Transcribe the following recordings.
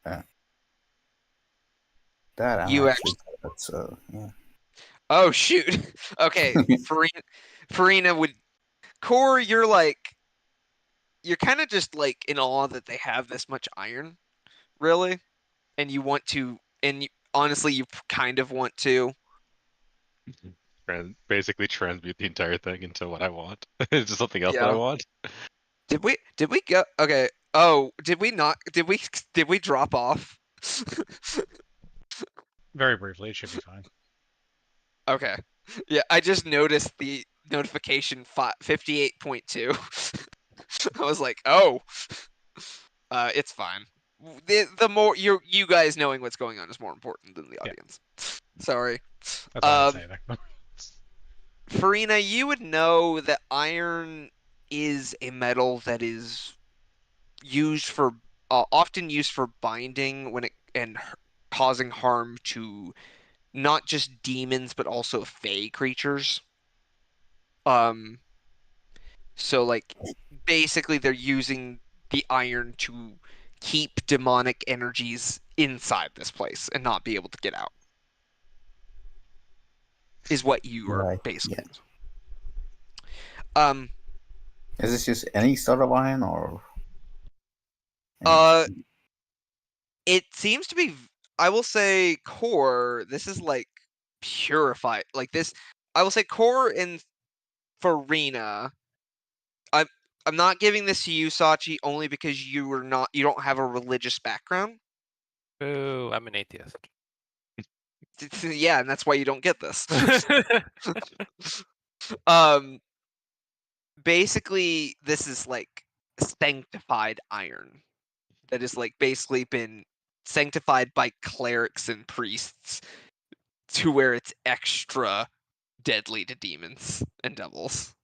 Yeah. That I'm You actually actually. good at, so yeah. Oh shoot. Okay, Farina would Core. You're kind of just like in awe that they have this much iron, really, and you want to, and honestly, you kind of want to. Basically transmute the entire thing into what I want. It's just something else that I Yeah. want. Did we go? Okay. Oh, did we not? Did we drop off? Very briefly, it should be fine. Okay. Yeah, I just noticed the notification 58.2. I was like, oh, it's fine. The more you guys knowing what's going on is more important than the Yeah. audience. Sorry. That's all I'd say there. Farina, you would know that iron is a metal that is used for often used for binding when it and causing harm to not just demons but also fey creatures. Um, so like basically they're using the iron to keep demonic energies inside this place and not be able to get out. Is what you are Right. Yeah. basically. Um, Is this just any sort of iron or any? uh, it seems to be, I will say core, this is like purified. Like this, I will say core in Farina. I'm I'm not giving this to you, Sachi, only because you don't have a religious background. Boo, I'm an atheist. Yeah, and that's why you don't get this. Um, basically, this is like sanctified iron that has like basically been sanctified by clerics and priests to where it's extra deadly to demons and devils.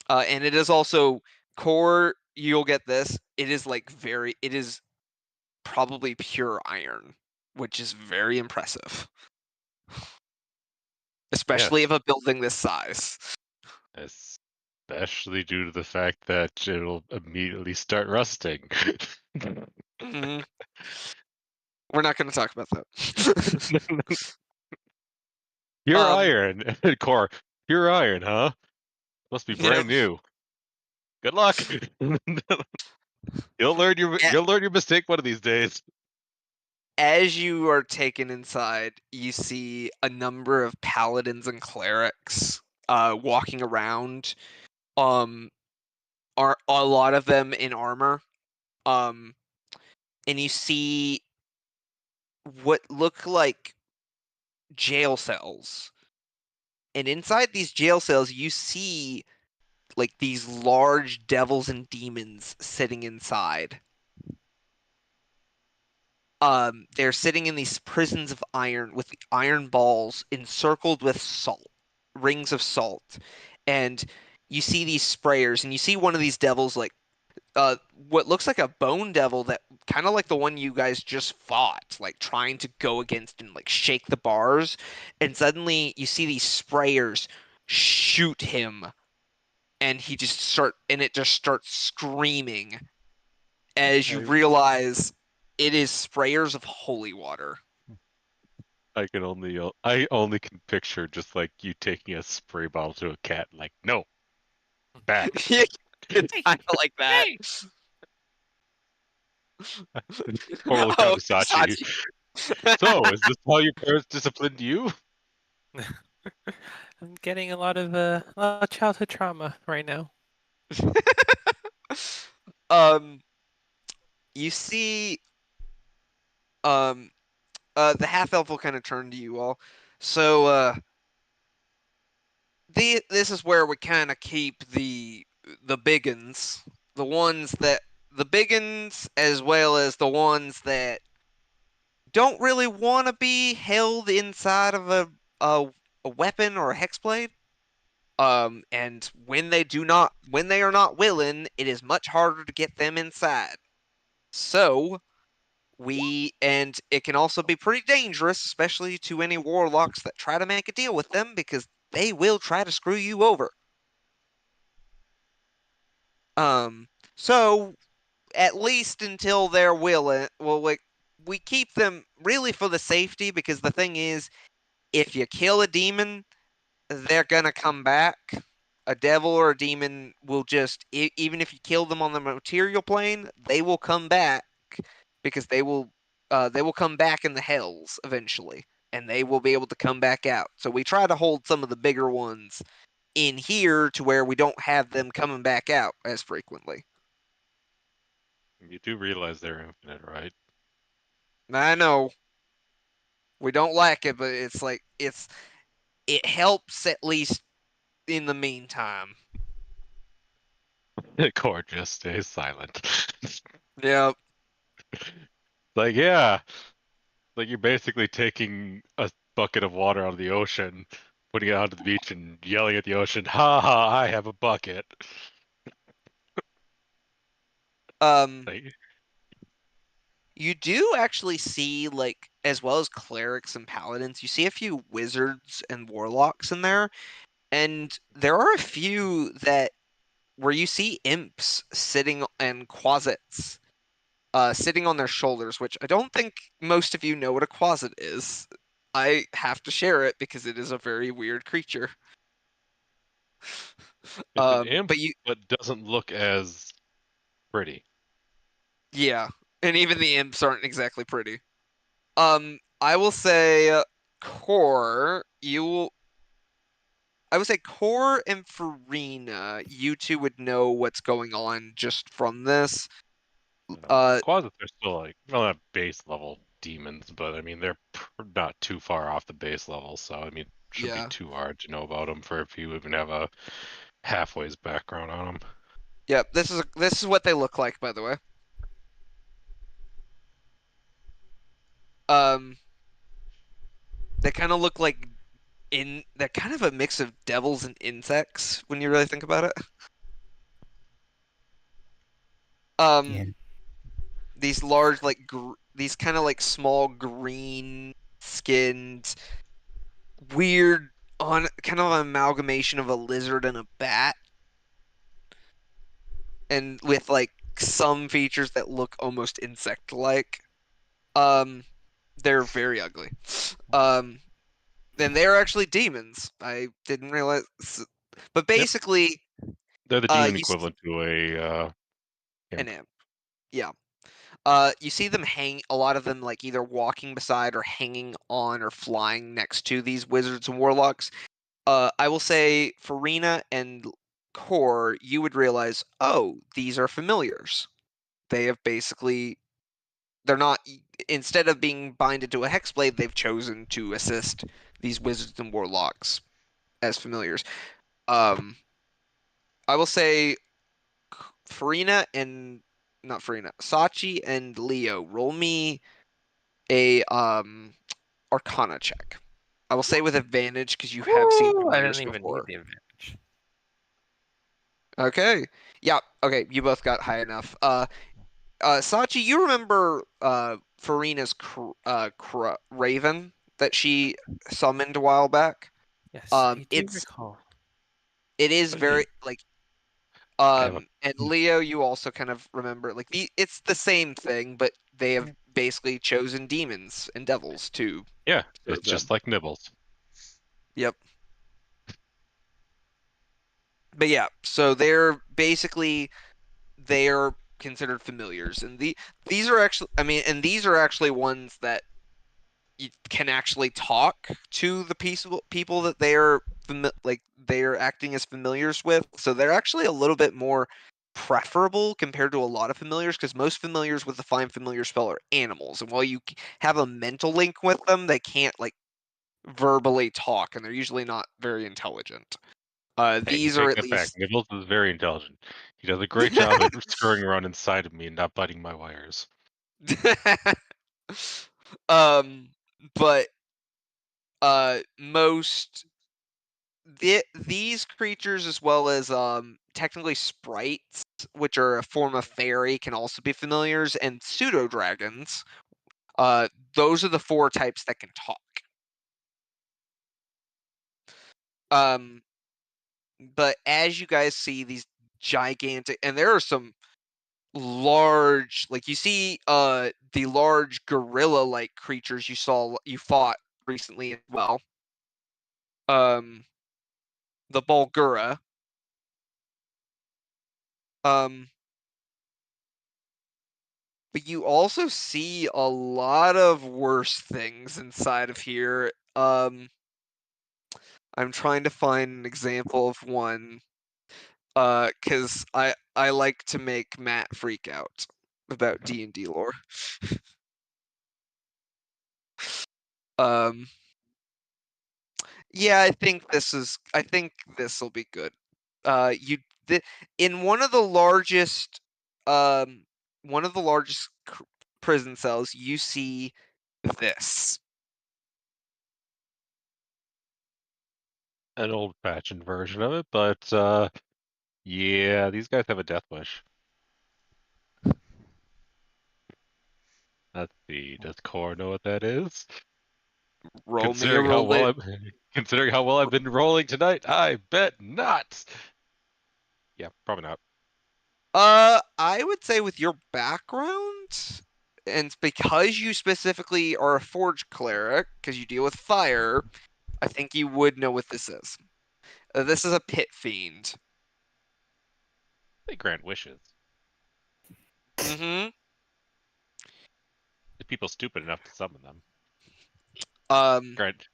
And it is also core. You'll get this. It is like very. It is probably pure iron, which is very impressive, especially Yes. of a building this size. Especially due to the fact that it'll immediately start rusting. Mhm. We're not going to talk about that. Pure um, iron. Core. Pure iron, huh? Must be yep. brand new. Good luck. You'll learn your mistake one of these days. As you are taken inside, you see a number of paladins and clerics walking around. Are a lot of them in armor. Um, and you see what look like jail cells. And inside these jail cells, you see like these large devils and demons sitting inside. They're sitting in these prisons of iron with iron balls encircled with salt, rings of salt. And you see these sprayers, and you see one of these devils like what looks like a bone devil that kind of like the one you guys just fought, like trying to go against and like shake the bars, and suddenly you see these sprayers shoot him, and it just starts screaming as you realize it is sprayers of holy water. I only can picture just like you taking a spray bottle to a cat, like, no, back. It's kind of like that. Hey! Or look down Oh, to Sachi. Sachi. So, is this how your parents disciplined you? I'm getting a lot of childhood trauma right now. um, you see, um, the half elf will kind of turn to you all. So, this is where we kind of keep the biggins, the biggins, as well as the ones that don't really want to be held inside of a weapon or a hexblade. And when they are not willing, it is much harder to get them inside. So and it can also be pretty dangerous, especially to any warlocks that try to make a deal with them, because they will try to screw you over. Um, so at least until they're willing. Well, like we keep them really for the safety because the thing is, if you kill a demon, they're gonna come back. A devil or a demon will just, even if you kill them on the material plane, they will come back because they will come back in the hells eventually, and they will be able to come back out. So we try to hold some of the bigger ones in here to where we don't have them coming back out as frequently. You do realize they're infinite, right? I know we don't like it, but it's like it helps at least in the meantime. Core just stays silent. Yeah. Like, yeah, like you're basically taking a bucket of water out of the ocean, putting it onto the beach, and yelling at the ocean, "Ha ha! I have a bucket." Like, You do actually see, like, as well as clerics and paladins, you see a few wizards and warlocks in there, and there are a few that where you see imps sitting and quasits sitting on their shoulders, which I don't think most of you know what a quasit is. I have to share it because it is a very weird creature. it's an imp, But you, but doesn't look as pretty. yeah, and even the imps aren't exactly pretty. I will say, Core, I would say Core and Farina, you two would know what's going on just from this. Quasits are still like, well, not base level demons, but I mean they're not too far off the base level, so I mean, it shouldn't Yeah. be too hard to know about them for if you even have a halfway's background on them. Yep, this is what they look like, by the way. Um, they kind of look like they're kind of a mix of devils and insects when you really think about it. Yeah. These large, like these kind of like small green skinned, weird, on kind of an amalgamation of a lizard and a bat, and with like some features that look almost insect-like. Um, they're very ugly. Um, and they're actually demons. I didn't realize, but Yep, basically, they're the demon you equivalent to a an imp. imp. Yeah. You see them a lot of them like either walking beside or hanging on or flying next to these wizards and warlocks. I will say Farina and Core, you would realize, oh, these are familiars. They have basically, they're not, instead of being binded to a hexblade, they've chosen to assist these wizards and warlocks as familiars. Um, I will say Farina and, not Farina, Sachi and Leo, roll me a Arcana check. I will say with advantage because you have seen Woo! I familiars didn't even need before. the advantage. Okay. Yeah. Okay. You both got high enough. Sachi, you remember Farina's raven that she summoned a while back? Yes, I do It's recall. it is Hmm. very like I have a and Leo, you also kind of remember like it's the same thing, but they have basically chosen demons and devils to yeah. serve It's them. just like nibbles. Yep. But yeah, so they're considered familiars, and these are actually, I mean, and these are actually ones that you can actually talk to the people that they're like they're acting as familiars with. So they're actually a little bit more preferable compared to a lot of familiars, because most familiars with the find familiar spell are animals, and while you have a mental link with them, they can't like verbally talk, and they're usually not very intelligent. Hey, you These are take at that back. least Nibbles is very intelligent. He does a great job at scurrying around inside of me and not biting my wires. um, but most these creatures, as well as technically sprites, which are a form of fairy, can also be familiars, and pseudo dragons. Those are the four types that can talk. Um, but as you guys see these gigantic, and there are some large, like you see the large gorilla-like creatures you fought recently as well. The Bulgura. But you also see a lot of worse things inside of here. I'm trying to find an example of one. Cause I like to make Matt freak out about D&D lore. Yeah, I think this will be good. In one of the largest prison cells, you see this. An old-fashioned version of it, but yeah, these guys have a death wish. Let's see, does Core know what that is? Roll me a Considering how well reli- considering how well I've been rolling tonight, I bet not. Yeah, probably not. I would say with your background, and because you specifically are a forge cleric, because you deal with fire, I think you would know what this is. This is a pit fiend. They grant wishes. Mm-hmm. If people stupid enough to summon them. Grant.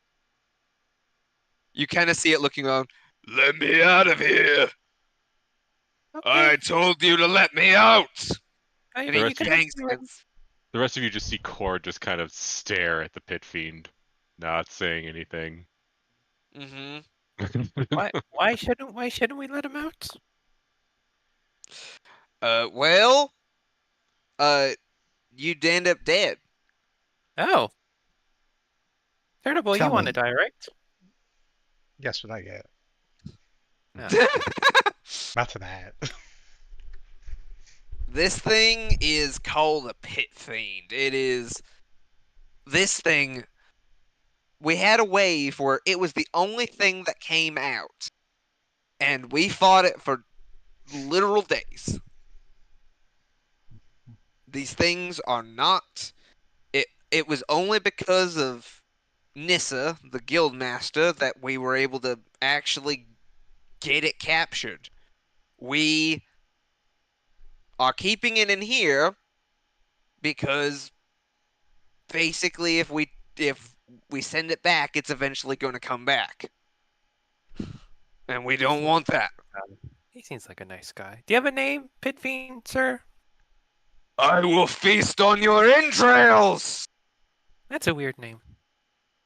You kind of see it looking around. Let me out of here! Okay. I told you to let me out! I And mean, he you can bangs ignore it. against. The rest of you just see Core just kind of stare at the pit fiend, not saying anything. Mm-hmm. Why shouldn't we let him out? Well, you'd end up dead. Oh. Veritable, Tell you want to me. die, right? Yes, but not yet. No. Not tonight. This thing is called a pit fiend. It is this thing. We had a wave where it was the only thing that came out, and we fought it for literal days. These things are not. It was only because of Nissa, the guild master, that we were able to actually get it captured. We are keeping it in here because basically if we send it back, it's eventually going to come back. And we don't want that. He seems like a nice guy. Do you have a name, Pit Fiend, sir? I will feast on your entrails! That's a weird name.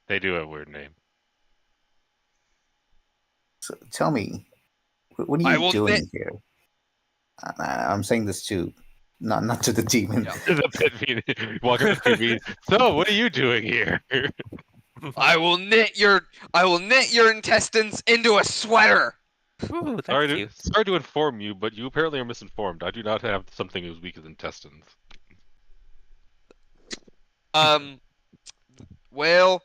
They do have a weird name. So tell me, what are I you will doing here? I'm saying this to, not to the demon. Yeah. The pit fiend. Walk up to the pit fiend. So, what are you doing here? I will knit your intestines into a sweater. Ooh, that's Sorry cute. to inform you, but you apparently are misinformed. I do not have something as weak as intestines. Well,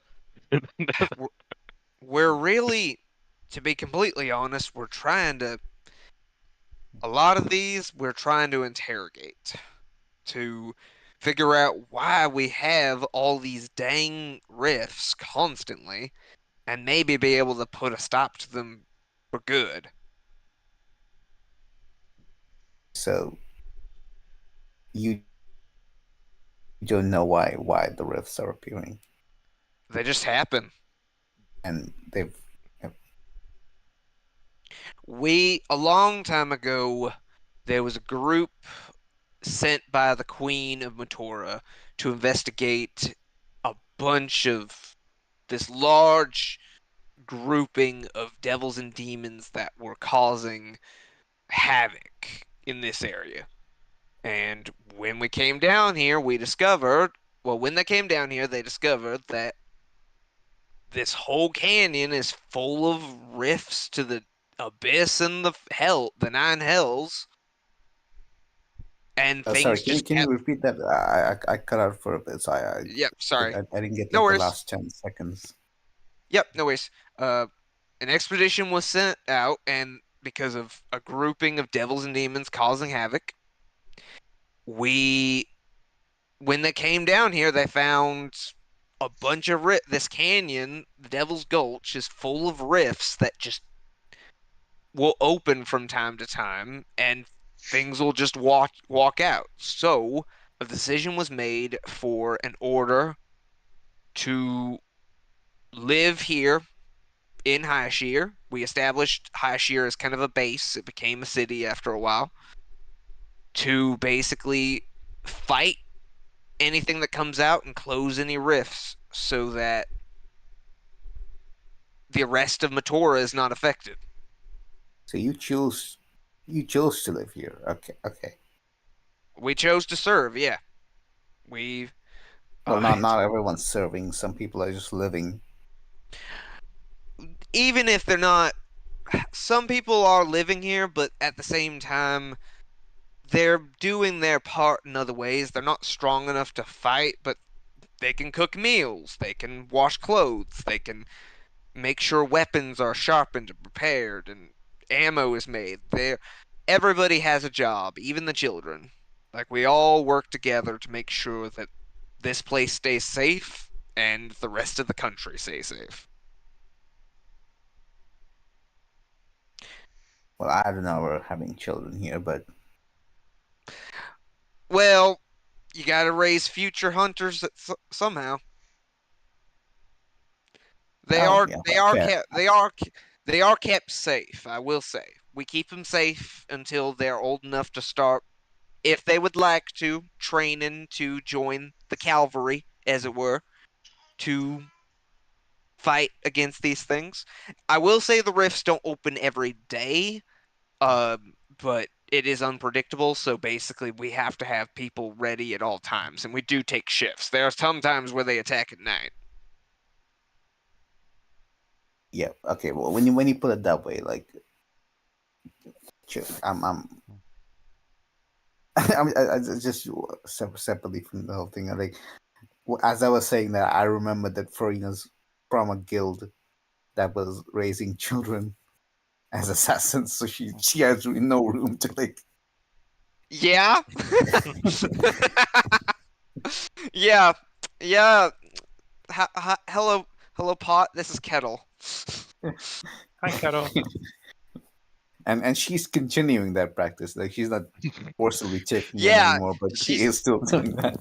we're really, to be completely honest, a lot of these we're trying to interrogate to figure out why we have all these dang rifts constantly and maybe be able to put a stop to them for good. So you don't know why the rifts are appearing, They just happen. and they've. A long time ago, there was a group sent by the Queen of Metora to investigate a bunch of this large grouping of devils and demons that were causing havoc in this area. And when we came down here, when they came down here, they discovered that this whole canyon is full of rifts to the abyss and the nine hells, and Sorry, things just can you kept. repeat that? I cut out for a bit, so Yep, sorry. I didn't get No like the worries. last 10 seconds. Yep, no worries. An expedition was sent out, and because of a grouping of devils and demons causing havoc, we when they came down here, they found a bunch of this canyon, the Devil's Gulch, is full of rifts that just will open from time to time, and things will just walk out. So a decision was made for an order to live here in Highshire. We established Highshire as kind of a base. It became a city after a while to basically fight anything that comes out and close any rifts so that the rest of Metora is not affected. So you chose to live here. Okay, okay. We chose to serve, yeah. We Well, uh, not everyone's serving. Some people are just living. even if they're not, some people are living here, but at the same time, they're doing their part in other ways. They're not strong enough to fight, but they can cook meals, they can wash clothes, they can make sure weapons are sharpened and prepared and ammo is made. Everybody has a job, even the children. Like we all work together to make sure that this place stays safe and the rest of the country stays safe. Well, I don't know we're having children here, but Well, you got to raise future hunters somehow. They oh are yeah, they are okay. kept they are kept safe, I will say. We keep them safe until they're old enough to start, if they would like to, training to join the cavalry, as it were, to fight against these things. I will say the rifts don't open every day, but it is unpredictable, so basically we have to have people ready at all times, and we do take shifts. There are some times where they attack at night. Yeah, okay. Well, when you put it that way, like, I'm I just separately from the whole thing. Like, as I was saying that, I remember that Farina's from a guild that was raising children as assassins, so she has really no room to like. Yeah. Yeah. Yeah. Hello, hello, Pot. This is Kettle. Hi, Kettle. And she's continuing that practice. Like she's not forcibly taking them Yeah, anymore, but she she's is still doing that.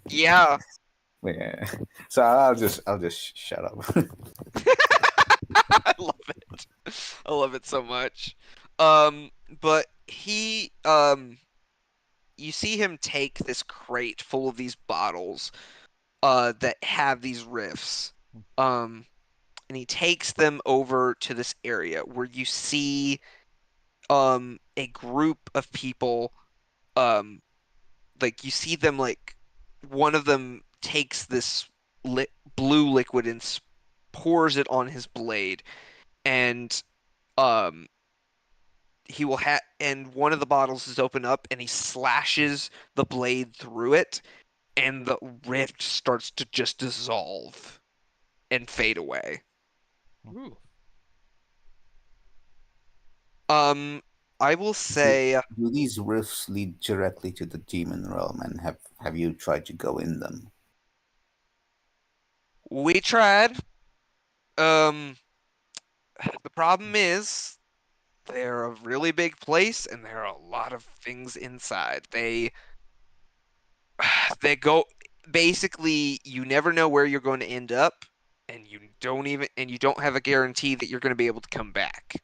yeah. Yeah. So I'll just shut up. I love it. I love it so much. But you see him take this crate full of these bottles, that have these riffs, and he takes them over to this area where you see, a group of people, um, like you see them like one of them takes this blue liquid and pours it on his blade, and um he will have and one of the bottles is open up and he slashes the blade through it, and the rift starts to just dissolve and fade away. Ooh. Um, I will do, say do these rifts lead directly to the demon realm, and have you tried to go in them? we tried. Um, the problem is they're a really big place and there are a lot of things inside. They go basically you never know where you're going to end up, and you don't have a guarantee that you're going to be able to come back.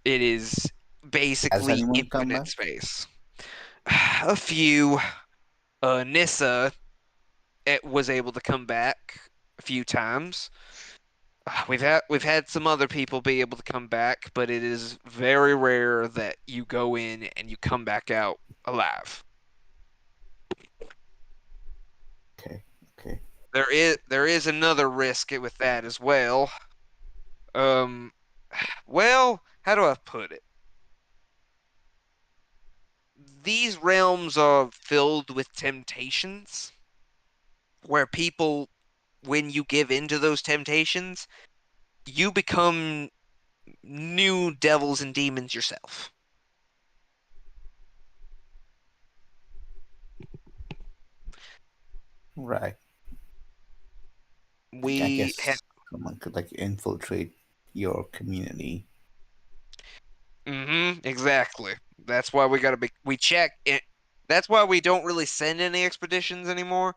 It is Has basically anyone come infinite back? space. A few. Nissa, it was able to come back a few times. We've had some other people be able to come back, but it is very rare that you go in and you come back out alive. Okay, okay. There is another risk with that as well. Um, well, how do I put it? These realms are filled with temptations, where people, when you give in to those temptations, you become new devils and demons yourself. Right. I We guess someone could like infiltrate your community. exactly. That's why we gotta we check it. That's why we don't really send any expeditions anymore.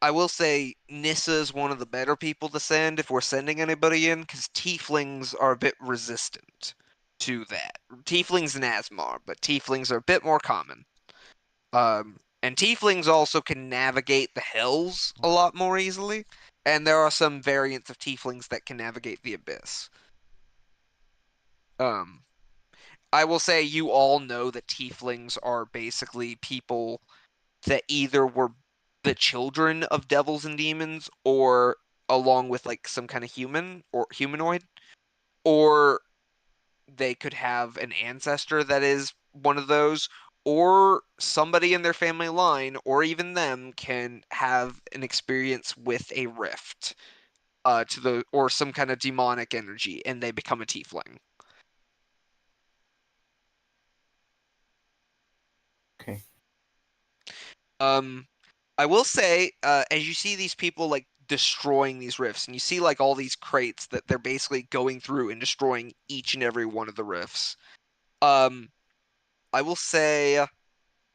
I will say Nissa is one of the better people to send if we're sending anybody in, because tieflings are a bit resistant to that. Tieflings and Asmar, but tieflings are a bit more common. And tieflings also can navigate the hells a lot more easily, and there are some variants of tieflings that can navigate the abyss. Um, I will say you all know that tieflings are basically people that either were the children of devils and demons, or along with like some kind of human or humanoid, or they could have an ancestor that is one of those, or somebody in their family line, or even them can have an experience with a rift to the or some kind of demonic energy, and they become a tiefling. Okay. I will say, as you see these people like destroying these rifts, and you see like all these crates that they're basically going through and destroying each and every one of the rifts. Um, I will say,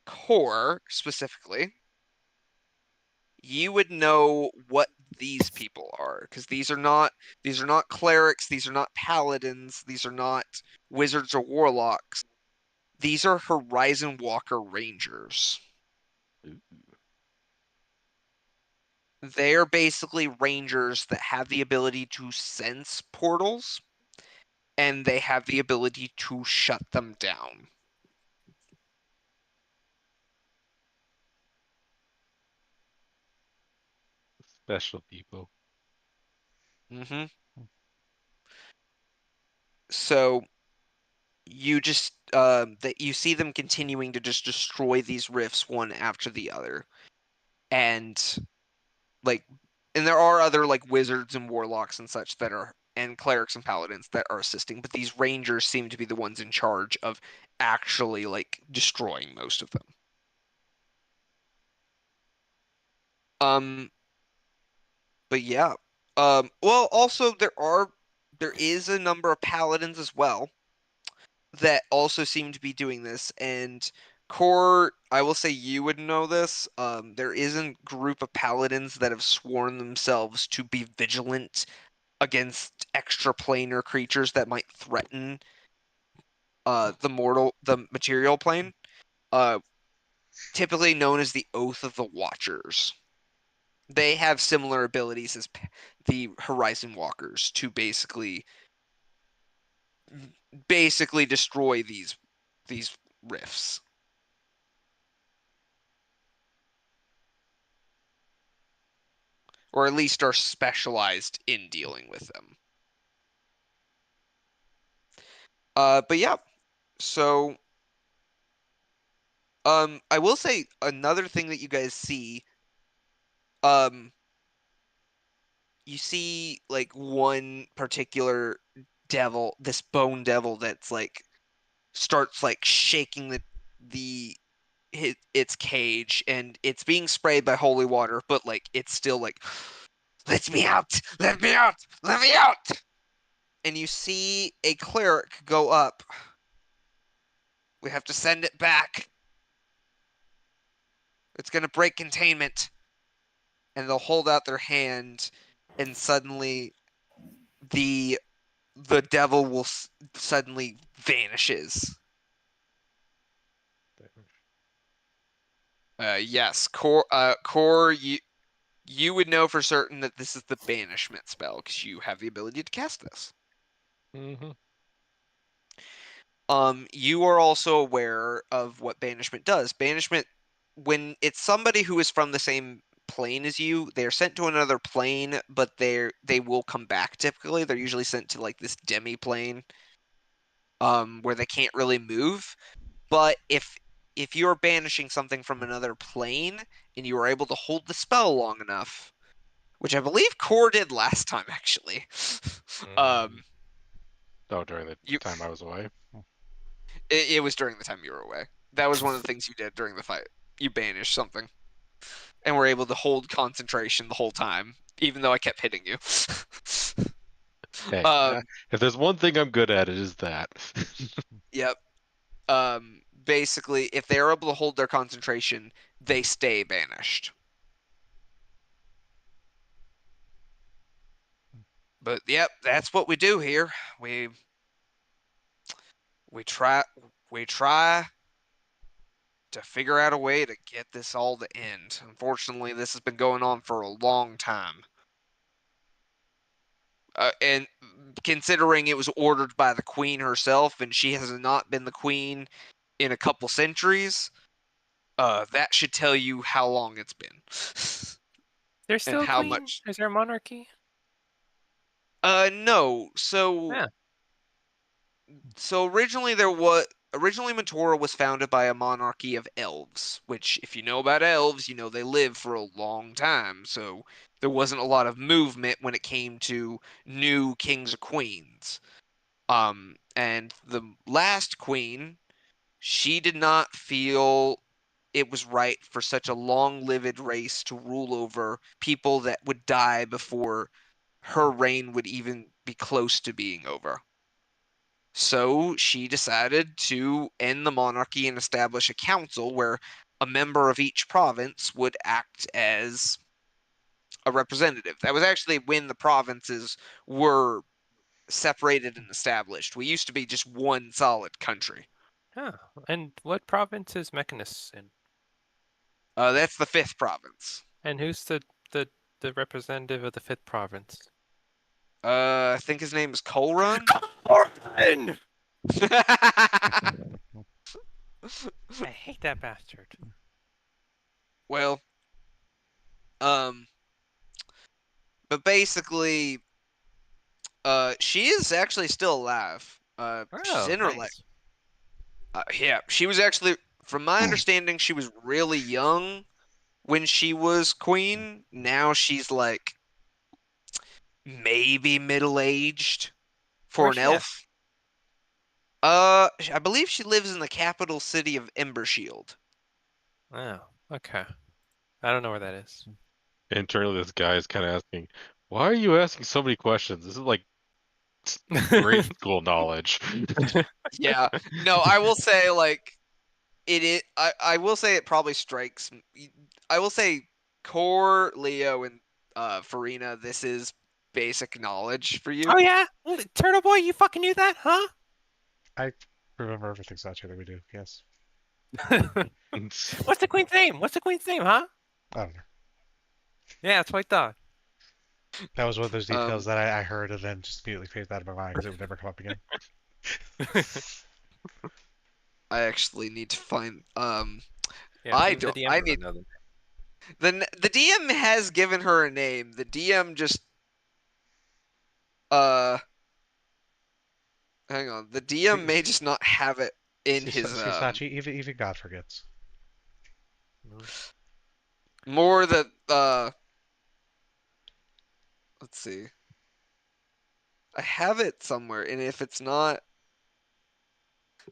core specifically, you would know what these people are, because these are not clerics, these are not paladins, these are not wizards or warlocks. These are Horizon Walker Rangers. Ooh. They're basically rangers that have the ability to sense portals, and they have the ability to shut them down. Special people. hmm So you just that you see them continuing to just destroy these rifts one after the other, and like, and there are other like wizards and warlocks and such that are, and clerics and paladins that are assisting, but these rangers seem to be the ones in charge of actually like destroying most of them. Um, but yeah. Well, also there is a number of paladins as well that also seem to be doing this, and Core, I will say you would know this. There is a group of paladins that have sworn themselves to be vigilant against extraplanar creatures that might threaten the material plane. Uh, Typically known as the Oath of the Watchers. They have similar abilities as the Horizon Walkers to basically destroy these rifts, or at least are specialized in dealing with them. But yeah, so I will say another thing that you guys see, um, you see like one particular devil, this bone devil that's like starts like shaking the its cage, and it's being sprayed by holy water, but like it's still like, let me out, let me out, let me out. And you see a cleric go up. We have to send it back. It's gonna break containment. And they'll hold out their hand, and suddenly the the devil will suddenly vanishes. Yes, core. You would know for certain that this is the banishment spell because you have the ability to cast this. Mm-hmm. You are also aware of what banishment does. Banishment, when it's somebody who is from the same plane as you, they're sent to another plane, but they will come back typically. They're usually sent to like this demi plane, where they can't really move. But if you're banishing something from another plane and you are able to hold the spell long enough, which I believe Core did last time actually. Mm. Oh, during the You time I was away. it was during the time you were away. That was one of the things you did during the fight. You banished something. and were able to hold concentration the whole time, even though I kept hitting you. Hey, Um, if there's one thing I'm good at, it is that. Yep. Basically, if they're able to hold their concentration, they stay banished. But yep, that's what we do here. We try to figure out a way to get this all to end. Unfortunately, this has been going on for a long time. And considering it was ordered by the queen herself, and she has not been the queen in a couple centuries, that should tell you how long it's been. There's and still a how queen? much. Is there a monarchy? No. So Yeah. originally Metora was founded by a monarchy of elves, which if you know about elves, you know they live for a long time. So there wasn't a lot of movement when it came to new kings or queens. And the last queen, she did not feel it was right for such a long-lived race to rule over people that would die before her reign would even be close to being over. So she decided to end the monarchy and establish a council where a member of each province would act as a representative. That was actually when the provinces were separated and established. We used to be just one solid country. Huh. And what province is Mechanus in? That's the fifth province. And who's the representative of the fifth province? I think his name is Colrun. Corbin! I hate that bastard. Well, but basically, she is actually still alive. She's Oh, in her life. nice. Yeah, she was actually, from my understanding, she was really young when she was queen. Now she's like maybe middle-aged for Where's an she at? elf. I believe she lives in the capital city of Embershield. Oh, okay. I don't know where that is. Internally, this guy is kind of asking, "Why are you asking so many questions? This is like grade school knowledge." Yeah. No, I will say like I will say it probably strikes. I will say Core, Leo, and Farina. This is basic knowledge for you. Oh yeah, Turtle Boy, you fucking knew that, huh? I remember everything Sachi that we do. Yes. What's the queen's name? What's the queen's name, huh? I don't know. Yeah, that's what I thought. That was one of those details Um, that I heard and then just immediately faded out of my mind because it would never come up again. I actually need to find. Yeah, I maybe the don't. DM I doesn't need. know them. The DM has given her a name. The DM just. Uh, Hang on. The DM may just not have it in his. See, Sachi, even God forgets. More that. Let's see. I have it somewhere, and if it's not,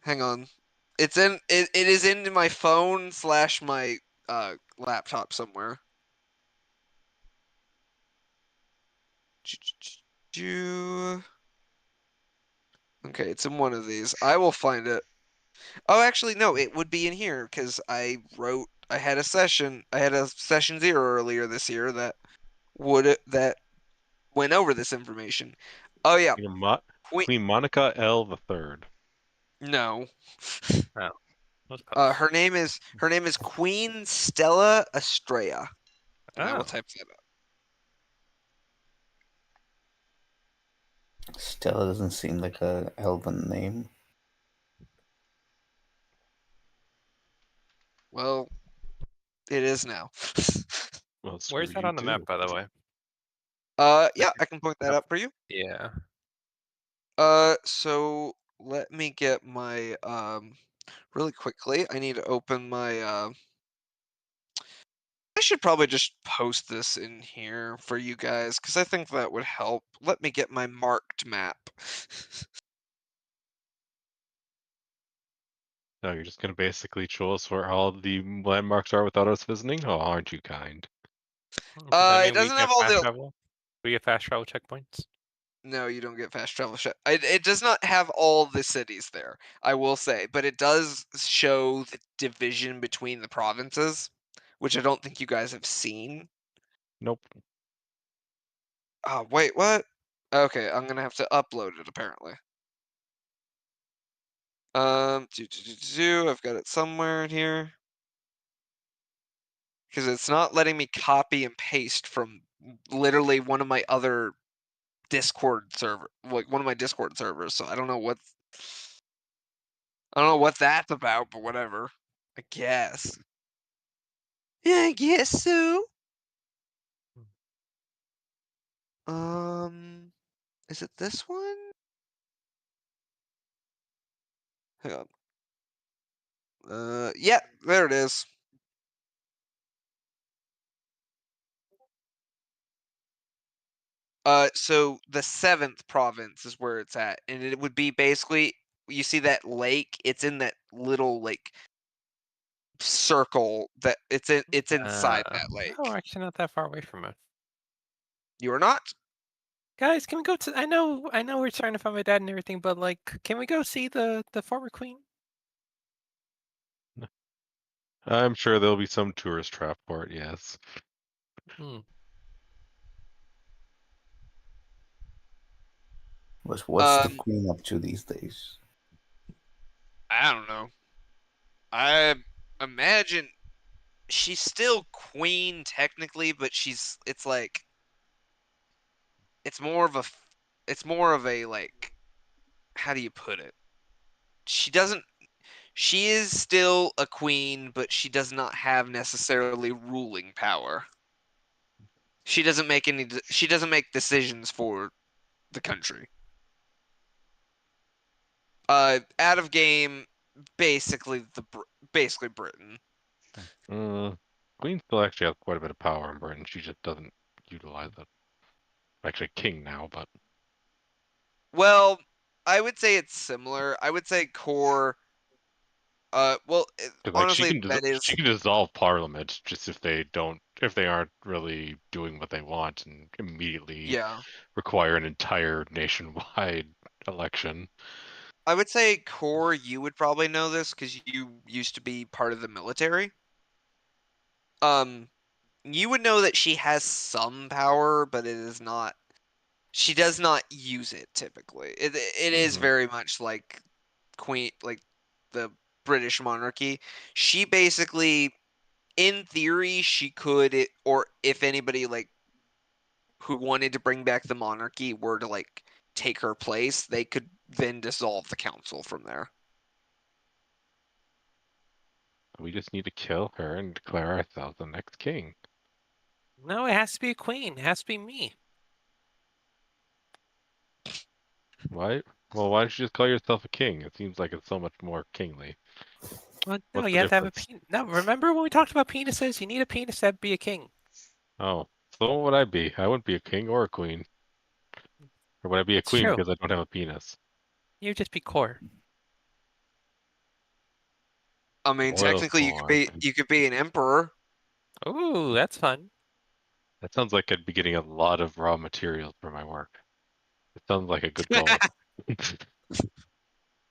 hang on. It is in my phone / my laptop somewhere. Okay, it's in one of these. I will find it. Oh, actually, no, it would be in here because I had a session. I had a session 0 earlier this year that went over this information. Oh yeah, Queen. Queen Monica L. the Third. No. Oh, that was close. Her name is Queen Stella Estrella, and I will Oh, type that up. Stella doesn't seem like a elven name. Well, it is now. Well, screw where's that you on the map, too. by the way? Yeah, I can point that Yep. up for you. Yeah. So let me get my really quickly. I need to open my I should probably just post this in here for you guys because I think that would help. Let me get my marked map. No, you're just gonna basically show us where all the landmarks are without us visiting? Oh, aren't you kind? Does that It mean we doesn't have get all fast the. travel? We get fast travel checkpoints? No, you don't get fast travel. It does not have all the cities there, I will say, but it does show the division between the provinces, which I don't think you guys have seen. Nope. Oh, wait, what? Okay, I'm gonna have to upload it apparently. I've got it somewhere in here. Because it's not letting me copy and paste from literally one of my other Discord server, like one of my Discord servers. So I don't know what that's about, but whatever. I guess. Yeah, I guess so. Is it this one? Hang on. Yeah, there it is. So the 7th province is where it's at, and it would be basically, you see that lake? It's in that little like circle that it's inside that lake. Oh, we're actually not that far away from it. You are not? Guys, can we go to? I know, we're trying to find my dad and everything, but like, can we go see the former queen? I'm sure there'll be some tourist trap for it, yes. Hmm. What's the Um, queen up to these days? I don't know. I imagine she's still queen technically, but it's like it's more of a it's more of a like, how do you put it? She doesn't she is still a queen, but she does not have necessarily ruling power. She doesn't make decisions for the country. Out of game, basically basically Britain. Queen still actually has quite a bit of power in Britain. She just doesn't utilize it. Actually, king now, but Well, I would say it's similar. I would say core. Well, 'cause, like honestly, that she is. can dissolve parliament just if they aren't really doing what they want and immediately Yeah, require an entire nationwide election. I would say core. You would probably know this because you used to be part of the military. Um, you would know that she has some power, but it is not. She does not use it typically. It is Mhm. very much like queen, like the British monarchy. She basically, in theory, she could, or if anybody like who wanted to bring back the monarchy were to like take her place, they could then dissolve the council from there. We just need to kill her and declare ourselves the next king. No, it has to be a queen. It has to be me. Why? Well, why don't you just call yourself a king? It seems like it's so much more kingly. Well, no, What's you the have to have a difference? penis. No, remember when we talked about penises? You need a penis to be a king. Oh, so what would I be? I wouldn't be a king or a queen. Or would I be a It's queen true. because I don't have a penis? You'd just be core. I mean, Oil technically, corn. you could be an emperor. Ooh, that's fun. That sounds like I'd be getting a lot of raw materials for my work. It sounds like a good goal.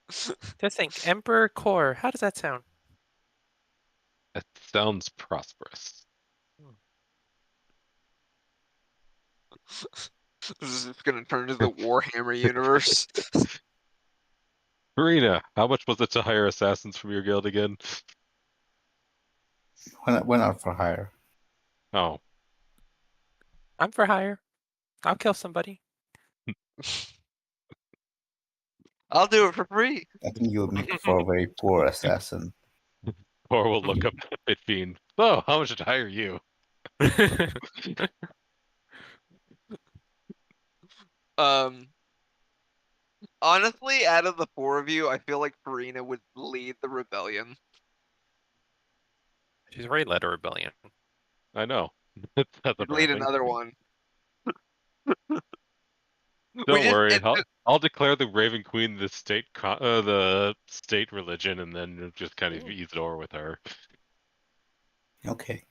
Just think, Emperor Core. How does that sound? That sounds prosperous. This is gonna turn into the Warhammer universe. Marina, how much was it to hire assassins from your guild again? We're not for hire. Oh, I'm for hire. I'll kill somebody. I'll do it for free. I think you would make for a very poor assassin. or we'll look up Bitfiend. Oh, how much to hire you? Um, honestly, out of the four of you, I feel like Farina would lead the rebellion. She's already led a rebellion. I know. That's a She'd bad lead thing. another one. Don't worry. I'll declare the Raven Queen the state religion, and then just kind of ease it over with her. Okay.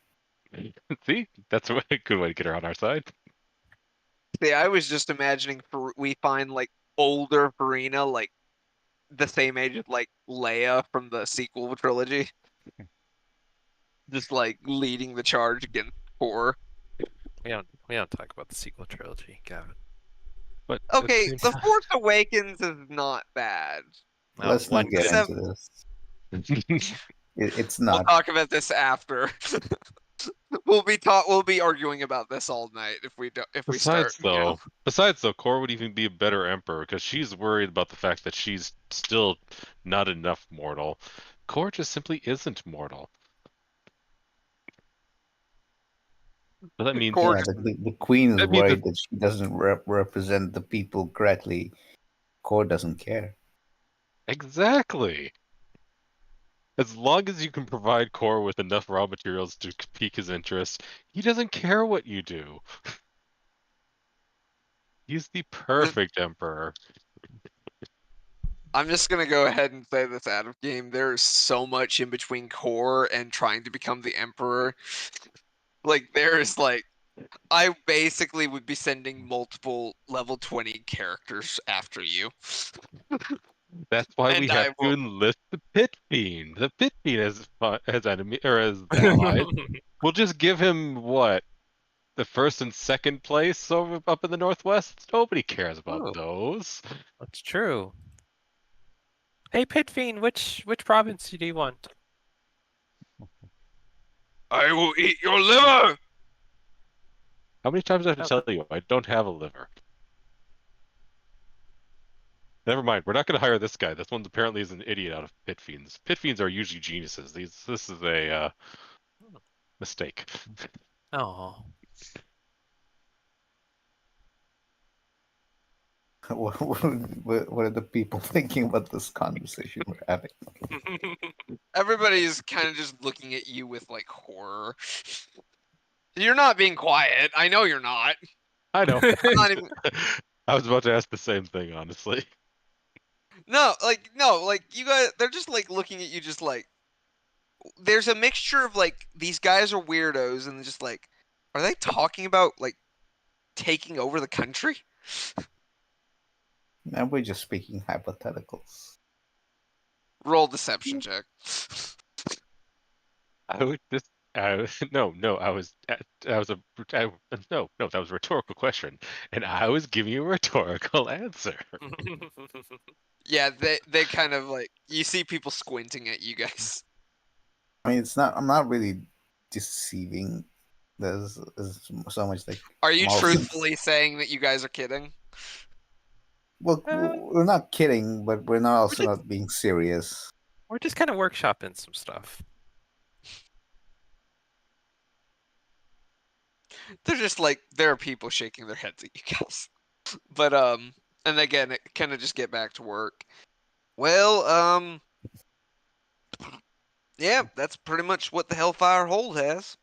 See, that's a good way to get her on our side. See, I was just imagining we find like older Farina, like the same age as like Leia from the sequel trilogy, just like leading the charge against Core. We don't talk about the sequel trilogy, Gavin. But at the Okay, same The time- Force Awakens is not bad. Let's not get Except- into this. It's We'll not. talk about this after. We'll be arguing about this all night if we start. Besides though, Core would even be a better emperor because she's worried about the fact that she's still not enough mortal. Core just simply isn't mortal. But that means Core Yeah, the queen is That means worried that she doesn't represent the people correctly. Core doesn't care. exactly. As long as you can provide Core with enough raw materials to pique his interest, he doesn't care what you do. He's the perfect emperor. I'm just gonna go ahead and say this out of game. There is so much in between Core and trying to become the Emperor. Like there is like I basically would be sending multiple level 20 characters after you. That's why we And have I to will enlist the Pit Fiend. The Pit Fiend as enemy or as allies. We'll just give him what? The first and second place over up in the Northwest? Nobody cares about Oh. those. That's true. Hey, Pitfiend, which province do you want? I will eat your liver. How many times do I have to Oh. tell you I don't have a liver? Never mind. We're not going to hire this guy. This one apparently is an idiot out of Pit Fiends. Pit Fiends are usually geniuses. This is a mistake. Oh. What are the people thinking about this conversation we're having? Everybody's kind of just looking at you with like horror. You're not being quiet. I know you're not. I know. I'm not even. I was about to ask the same thing, honestly. No, like you guys. They're just like looking at you, just like. There's a mixture of like these guys are weirdos, and just like, are they talking about like taking over the country? Now we're just speaking hypotheticals. Roll deception check. I would just no, I was that was a no, that was a rhetorical question, and I was giving you a rhetorical answer. Yeah, they kind of like you see people squinting at you guys. I mean, it's not. I'm not really deceiving. There's so much like. Are you I'm also- truthfully saying that you guys are kidding? Well, we're not kidding, but we're not also just- not being serious. We're just kind of workshopping some stuff. They're just like there are people shaking their heads at you guys. But and again, it kind of just get back to work. Well, yeah, that's pretty much what the Hellfire Hold has.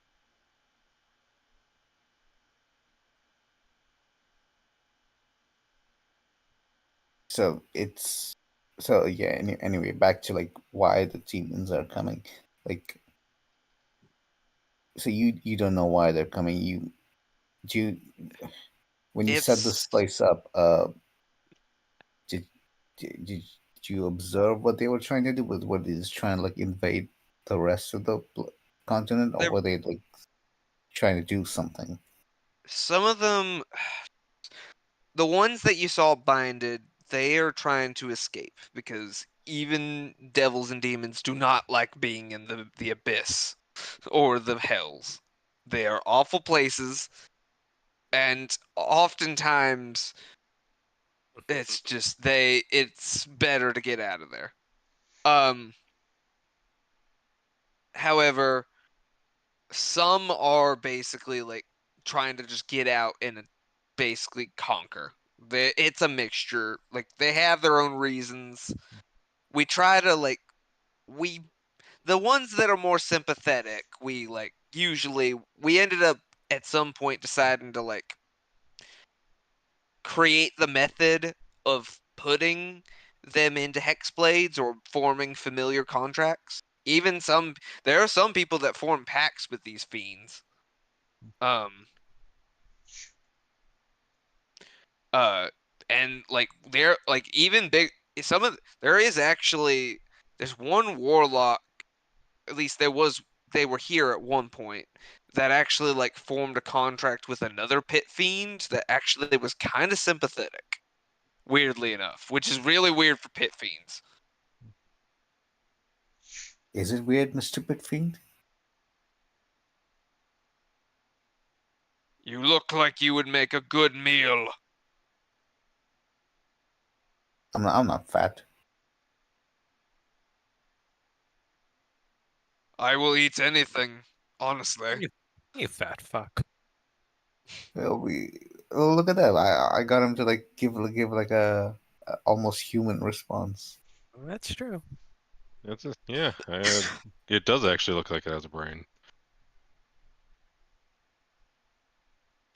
So it's so yeah. Anyway, back to like why the demons are coming. Like, so you don't know why they're coming. Do you when you set this It's place up, did, did you observe what they were trying to do? Were they just trying to like invade the rest of the continent, or They're- were they like trying to do something? some of them, the ones that you saw binded, they are trying to escape because even devils and demons do not like being in the abyss or the hells. They are awful places, and oftentimes it's just it's better to get out of there. Um, however, some are basically like trying to just get out and basically conquer. It's a mixture. Like they have their own reasons. We try to like we the ones that are more sympathetic, we like usually we ended up at some point deciding to like create the method of putting them into hexblades or forming familiar contracts. Even there are some people that form pacts with these fiends. And like they're like even big. There is actually there's one warlock. At least they were here at one point that actually like formed a contract with another pit fiend that actually was kind of sympathetic, weirdly enough, which is really weird for pit fiends. Is it weird, Mr. Pitfiend? You look like you would make a good meal. I'm not fat. I will eat anything, honestly. You fat fuck. Well, look at that. I got him to like give like a almost human response. That's true. That's just, yeah. It does actually look like it has a brain.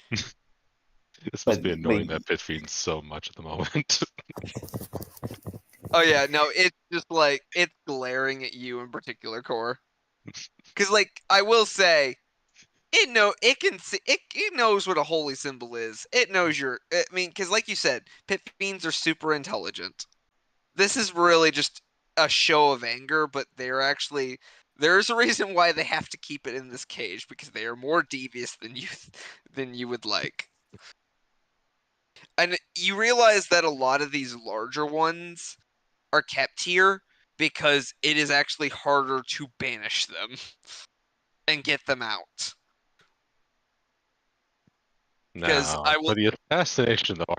This must But be annoying that pit fiend so much at the moment. Oh yeah, no, it's just like it's glaring at you in particular, Core. Because like I will say, it can see it knows what a holy symbol is. It knows I mean, because like you said, pit fiends are super intelligent. This is really just a show of anger, but there's a reason why they have to keep it in this cage because they are more devious than you would like. And you realize that a lot of these larger ones are kept here because it is actually harder to banish them and get them out. Because Now, I for will. the assassination, though,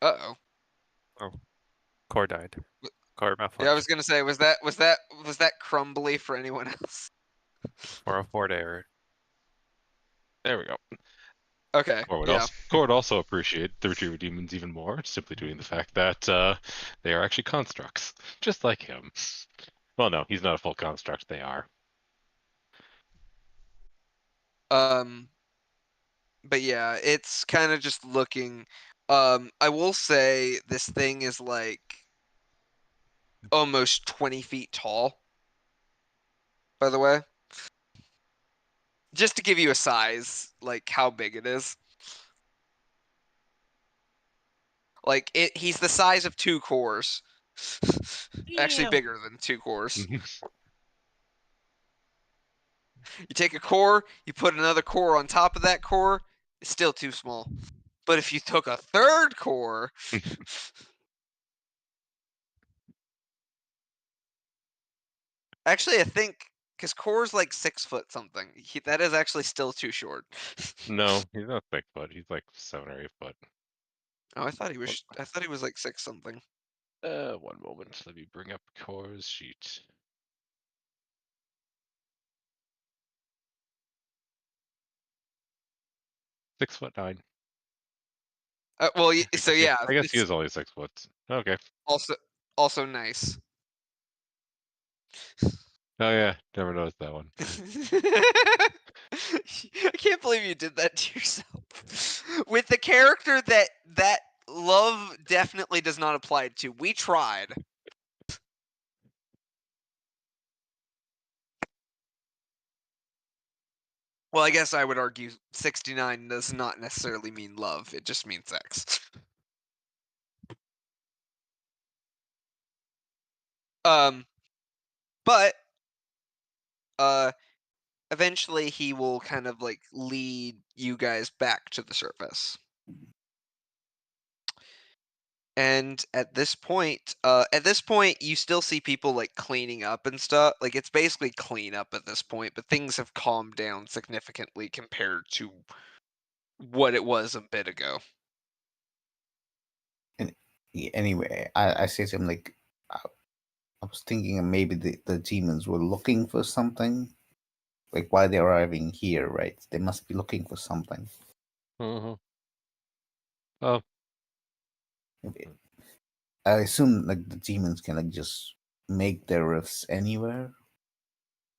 Uh-oh. Oh, Core died. Core Yeah, I malfunction. was gonna say, was that crumbly for anyone else? 404 to error. there we go. Okay, yeah. Core would also appreciate the Retriever Demons even more, simply due to the fact that they are actually constructs, just like him. Well, no, he's not a full construct. They are. But yeah, it's kind of just looking. I will say this thing is like almost 20 feet tall. By the way, just to give you a size, like how big it is. Like he's the size of 2 cores. Actually Damn. bigger than 2 cores. You take a core, you put another core on top of that core, it's still too small. But if you took a third core, actually I think because core's like 6 foot something, that is actually still too short. No, he's not 6 foot. He's like 7 or 8 foot. Oh, I thought he was. I thought he was like 6 something. One moment. Let me bring up Core's sheet. $6'9". Well, I so guess he, yeah, I guess he it's is only 6 foot. Okay. also nice. Oh yeah, never noticed that one. I can't believe you did that to yourself. With the character that love definitely does not apply to. We tried. Well, I guess I would argue 69 does not necessarily mean love. It just means sex. But uh eventually he will kind of like lead you guys back to the surface. And at this point, you still see people like cleaning up and stuff. Like it's basically clean up at this point, but things have calmed down significantly compared to what it was a bit ago. And anyway, I say to him like, I was thinking maybe the demons were looking for something. Like why they're arriving here, right? They must be looking for something. Uh-huh. Oh, I assume like the demons can like just make their rifts anywhere.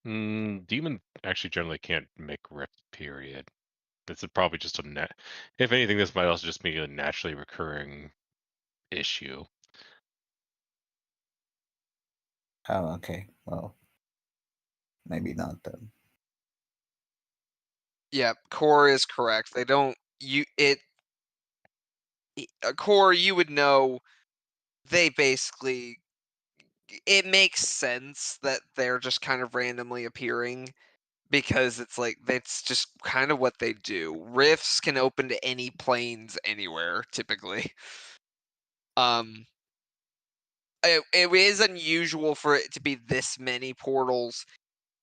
demon actually generally can't make rift. Period. This is probably just a net. If anything, this might also just be a naturally recurring issue. Oh, okay. Well, maybe not then. Yeah, Core is correct. They don't Core, you would know they basically it makes sense that they're just kind of randomly appearing because it's like that's just kind of what they do. Rifts can open to any planes anywhere typically. It is unusual for it to be this many portals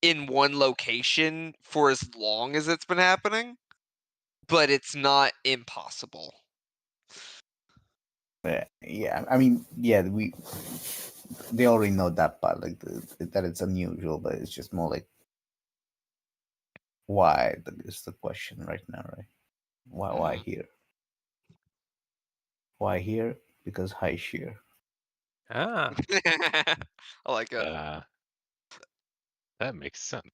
in one location for as long as it's been happening, but it's not impossible. Yeah, I mean, yeah, they already know that part, like that it's unusual, but it's just more like why is the question right now, right? Why Mhm. here? Why here? Because high shear. Ah, I like it. That makes sense.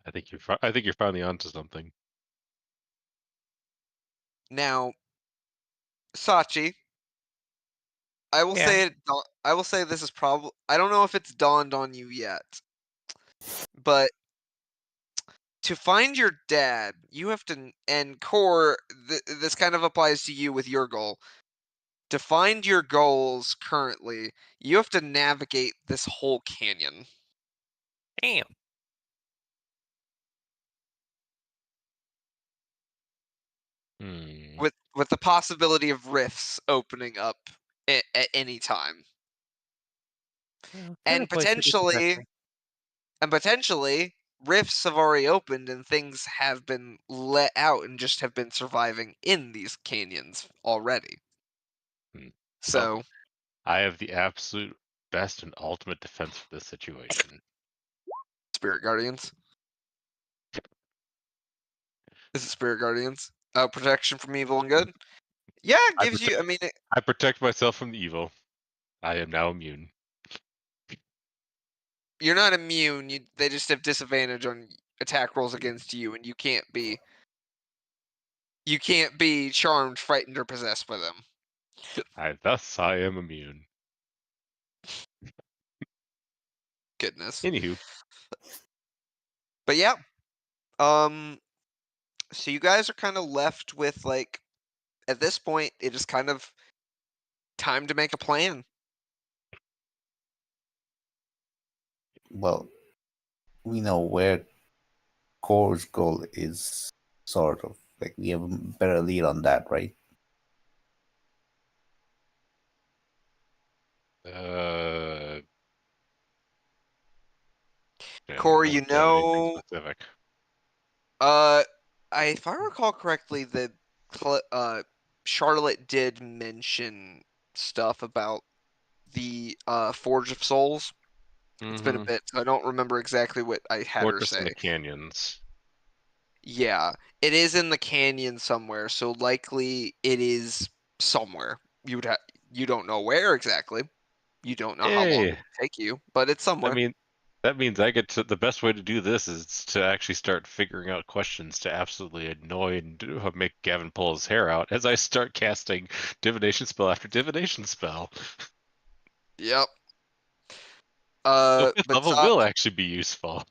I think you're finally onto something. Now, Sachi, I will yeah. say it. I will say this is probably. I don't know if it's dawned on you yet, but to find your dad, you have to. And Core, this kind of applies to you with your goal. To find your goals currently, you have to navigate this whole canyon. Damn. Hmm. With the possibility of rifts opening up at any time, Well, kind and of place it is potentially depressing. rifts have already opened and things have been let out and just have been surviving in these canyons already. Hmm. So I have the absolute best and ultimate defense for this situation. Spirit Guardians. Is it Spirit Guardians? Protection from evil and good. Yeah, it I gives you. I protect, mean, I protect myself from the evil. I am now immune. you're not immune. They just have disadvantage on attack rolls against you, and you can't be charmed, frightened, or possessed by them. Thus I am immune. Goodness. Anywho, But yeah. So you guys are kind of left with like at this point it is kind of time to make a plan. Well, we know where Core's goal is, sort of. Like we have a better lead on that, right? yeah, Corey, unless you have anything specific. if I recall correctly, Charlotte did mention stuff about the Forge of Souls. It's been a Mm-hmm. bit, so I don't remember exactly what I had her Fortress in say. the Canyons. Yeah, it is in the canyon somewhere, so likely it is somewhere. You don't know where exactly. You don't know how long it Hey, would take you, but it's I somewhere. mean, that means I get to the best way to do this is to actually start figuring out questions to absolutely annoy and make Gavin pull his hair out as I start casting divination spell after divination spell. Yep. So fifth But level will actually be useful.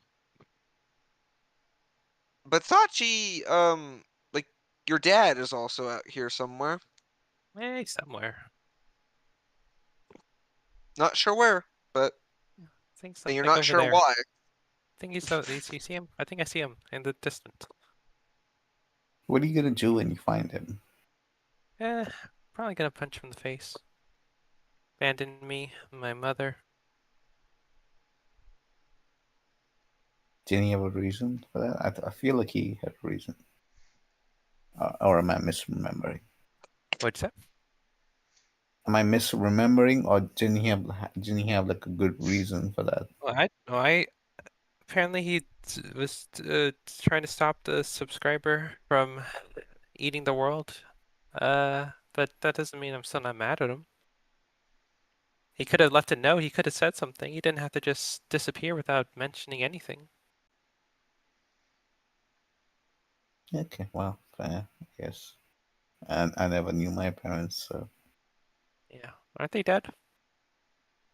Sachi, like your dad is also out here somewhere. Hey, somewhere. Not sure where, but I think and you're like not over sure there. why. I think you see him? I think I see him in the distance. What are you gonna do when you find him? Eh, probably gonna punch him in the face. Abandon me, my mother. Didn't he have a reason for that? I feel like he had a reason. Or am I misremembering? What's that? Am I misremembering, or didn't he have like a good reason for that? Well, I apparently he was trying to stop the subscriber from eating the world. But that doesn't mean I'm still not mad at him. He could have left a note. He could have said something. He didn't have to just disappear without mentioning anything. Okay, well, fair, I guess. And I never knew my parents, so Yeah. Aren't they dead?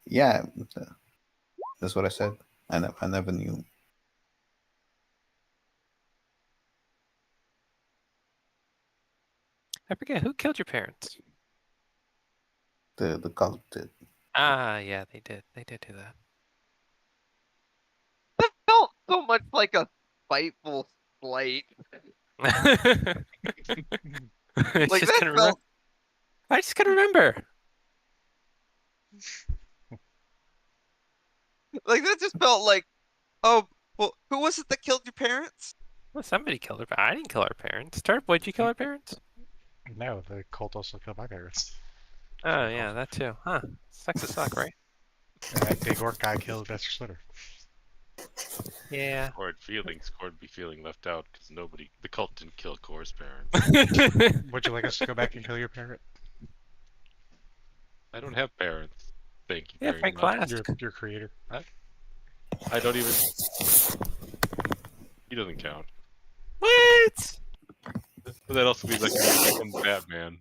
yeah, that's what I said. I never knew I forget who killed your parents. the cult did. Ah, yeah, they did. They did do that. That felt so much like a spiteful slight. I Like just that couldn't remember. felt I just couldn't remember. like that just felt like, oh, well, who was it that killed your parents? Well, somebody killed her. I didn't kill our parents. Turp, did you kill our parents? No, the cult also killed my parents. Oh, yeah, that too. Huh. Sucks to suck, right? And that big orc guy killed Master Slitter. Yeah. Cord be feeling left out because the cult didn't kill Core's parents. Would you like us to go back and kill your parent? I don't have parents. Thank you Yeah, very Frank much. Flask. Your creator. I don't even. He doesn't count. What? But that also means I can be second Batman.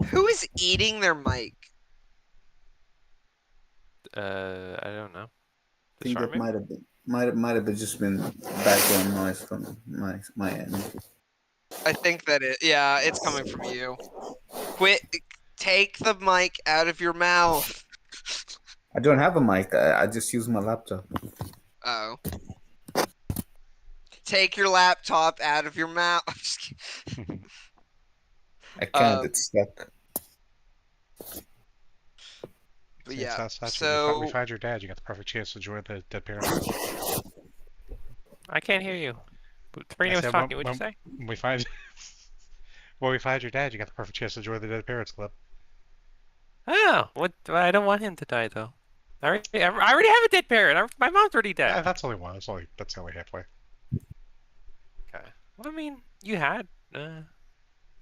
Who is eating their mic? I don't know. I The think that Charmin? might have just been background noise from my end. I think that yeah, it's coming from you. Quit, take the mic out of your mouth. I don't have a mic. I just use my laptop. Oh. Take your laptop out of your mouth. I'm just kidding. I can't. Um, It's stuck. But See, yeah, it's not so we find your dad. You got the perfect chance to join the dead parent club. I can't hear you. Sabrina I was said talking. What'd you say? when we find when we find your dad, you got the perfect chance to join the dead parents club. Oh, what? I don't want him to die though. I already have a dead parent. My mom's already Yeah, dead. that's only one. That's only halfway. Okay. Well, I mean, you had. Are,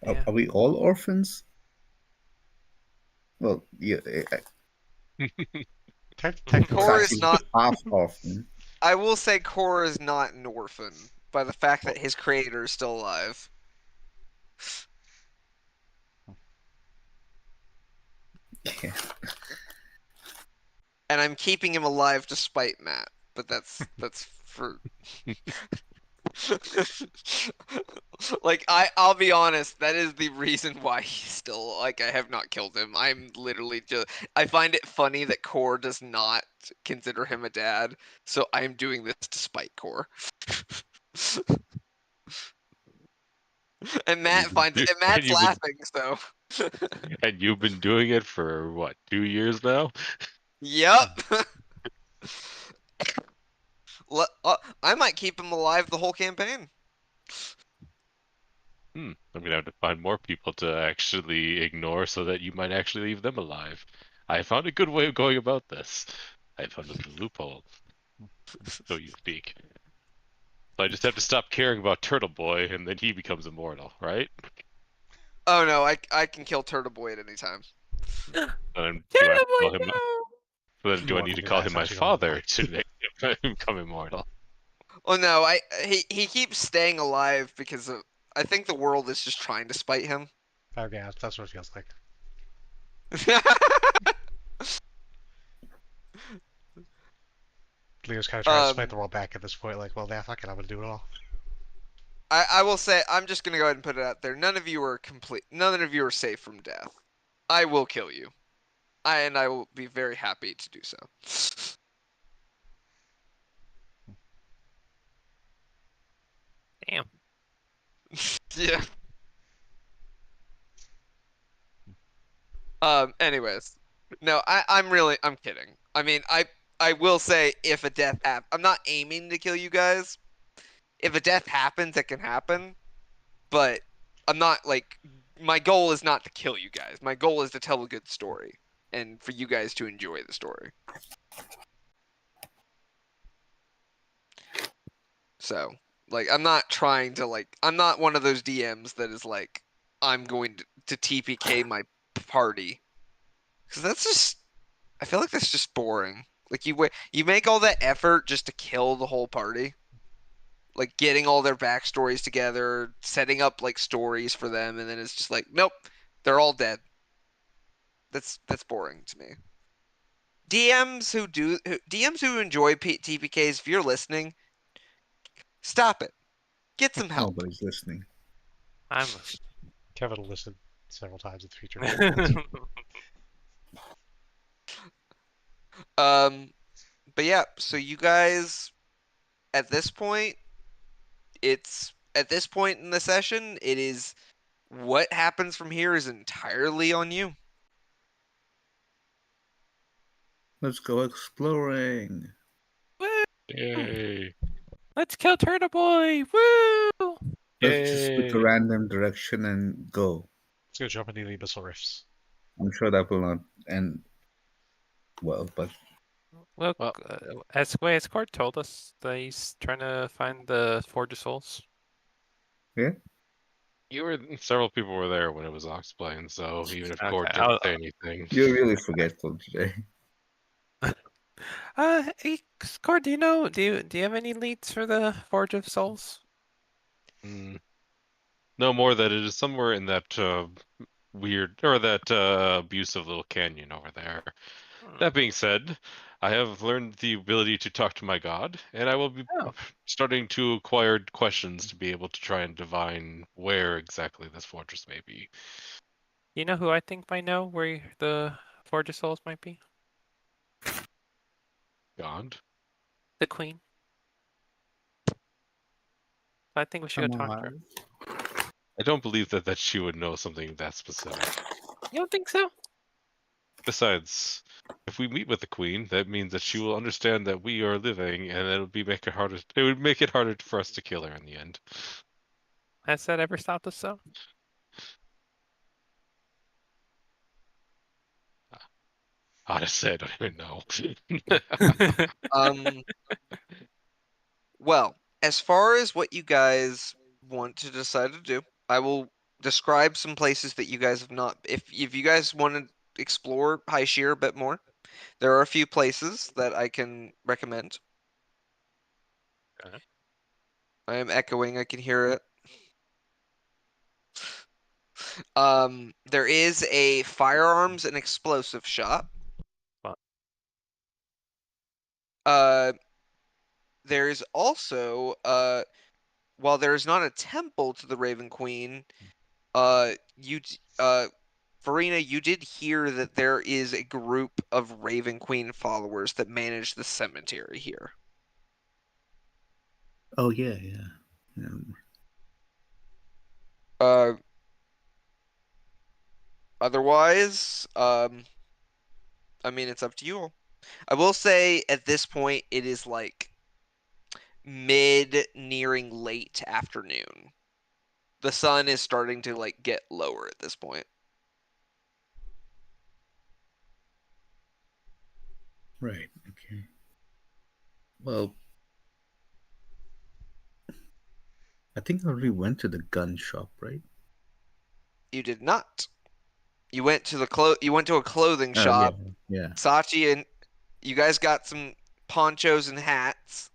Yeah. are we all orphans? Well, yeah. Technically, Core It's is actually not. half orphan. I will say Core is not an orphan by the fact that his creator is still alive. Yeah. And I'm keeping him alive despite Matt. But that's for like I'll be honest, that is the reason why he's still like I have not killed him. I'm literally just I find it funny that Core does not consider him a dad, so I'm doing this despite Core. And Matt finds it, and Matt's laughing, so And you've been doing it for what, 2 years now? yep. I might keep him alive the whole campaign. I'm gonna have to find more people to actually ignore so that you might actually leave them alive. I found a good way of going about this. I found a little loophole, so you speak. So I just have to stop caring about Turtle Boy, and then he becomes immortal, right? Oh no, I can kill Turtle Boy at any time. And do I have to call him? no! Then do I need to call him my father to make him become immortal? Oh no, he keeps staying alive because of I think the world is just trying to spite him. Oh yeah, that's what it feels like. Leo's kind of trying to spite the world back at this point. Like, well, nah, fuck it, I'm gonna do it all. I will say I'm just gonna go ahead and put it out there. None of you are safe from death. I will kill you. I will be very happy to do so. Damn. Yeah. Anyways. No, I'm kidding. I mean, I will say if a death happens, I'm not aiming to kill you guys. If a death happens, it can happen. But I'm not like my goal is not to kill you guys. My goal is to tell a good story and for you guys to enjoy the story. So, like, I'm not trying to I'm not one of those DMs that is like I'm going to TPK my party because that's just I feel like that's just boring. Like you make all that effort just to kill the whole party. like getting all their backstories together, setting up like stories for them, and then it's just like, nope, they're all dead. That's boring to me. DMs who enjoy TPKs, if you're listening, stop it. Get some help. Nobody's listening. I'm listening. Kevin will listen several times in the future. But yeah, so you guys at this point, at this point in the session, it is what happens from here is entirely on you. Let's go exploring. Woo! Yay! Let's kill Turtle Boy! Woo! Let's just pick a Yay! random direction and go. Let's go jump into the abyssal rifts. I'm sure that will not end well, but Look, Well- as Court told us that he's trying to find the Forge of Souls. yeah. Several people were there when it was Oxplane, so even if Okay, Cord didn't say anything. You're really forgetful today. Hey, Court, do you have any leads for the Forge of Souls? No more that it is somewhere in that weird or that abusive little canyon over there. That being said, I have learned the ability to talk to my god, and I will be Oh. starting to acquire questions to be able to try and divine where exactly this fortress may be. You know who I think might know where the Forge of Souls might be? God? The Queen. I think we should go Come talk to her. on. I don't believe that she would know something that specific. You don't think so? Besides, if we meet with the queen, that means that she will understand that we are living, and it would make it harder. It would make it harder for us to kill her in the end. Has that ever stopped us though? Honestly, I don't even know. Well, as far as what you guys want to decide to do, I will describe some places that you guys have not. If you guys want to explore High Sheer a bit more, there are a few places that I can recommend. Okay. I am echoing. I can hear it. There is a firearms and explosive shop. What? There is also while there is not a temple to the Raven Queen, Farina, you did hear that there is a group of Raven Queen followers that manage the cemetery here. Oh yeah. Uh, Otherwise, I mean, it's up to you all. I will say at this point, it is like mid nearing late afternoon. The sun is starting to like get lower at this point. Right. Okay. Well, I think I already went to the gun shop, right? You did not. You went to a clothing Oh shop. yeah. Sachi and you guys got some ponchos and hats.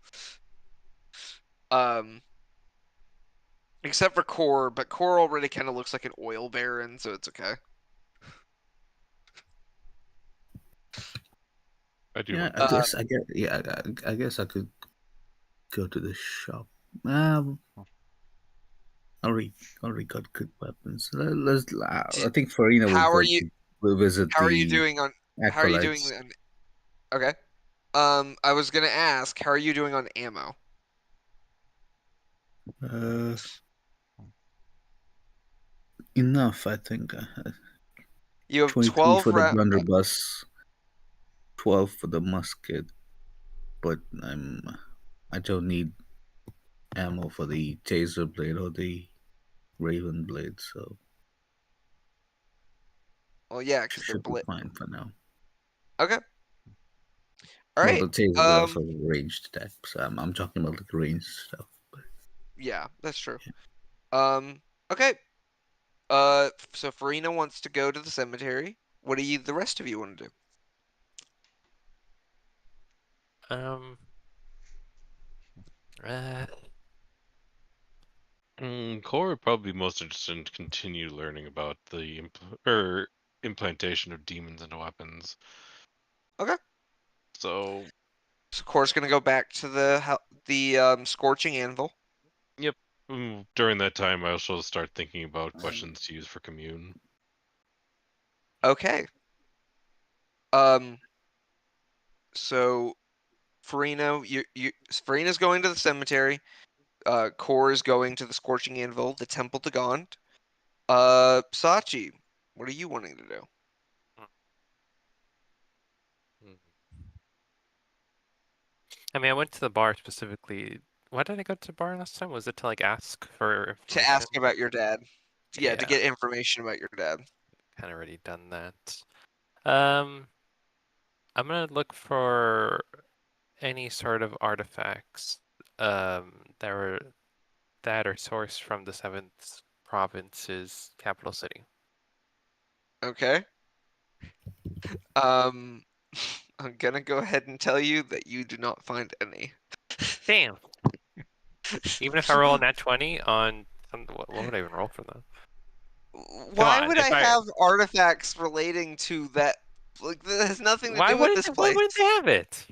Except for Core, but Core already kind of looks like an oil baron, so it's okay. I do. Yeah. I guess I could go to the shop. Already got good weapons. I think Farina will How go are you? will visit How are you the doing on? How are you doing? acolytes. Okay. I was gonna ask, how are you doing on ammo? Enough, I think. You have 23 12 for the rounds. blunderbuss, 12 for the musket, but I don't need ammo for the taser blade or the raven blade, so Well, yeah, because they're should be blit. fine for now. Okay. All Well, right. the taser is also ranged attack, so I'm talking about like ranged stuff. But Yeah, that's true. Okay. So Farina wants to go to the cemetery. What do the rest of you want to do? Um. Uh, Core would probably be most interested in continue learning about the implantation of demons into weapons. Okay. So, So Core's gonna go back to the scorching anvil. yep. During that time, I also start thinking about questions to use for commune. Okay. So Farino, Farina's going to the cemetery. Core is going to the scorching anvil, the temple to Gond. Sachi, what are you wanting to do? I mean, I went to the bar specifically. Why did I go to the bar last time? Was it to like ask for To information? ask about your dad. Yeah, to Yeah, get information about your dad. kind of already done that. I'm gonna look for any sort of artifacts that are sourced from the seventh province's capital city. Okay. Um, I'm gonna go ahead and tell you that you do not find any. Damn. Even if I roll a nat 20 on what would I even roll for that? Why on, would if I I have artifacts relating to that? Like, that has nothing to why do with wouldn't this why place. wouldn't they have it?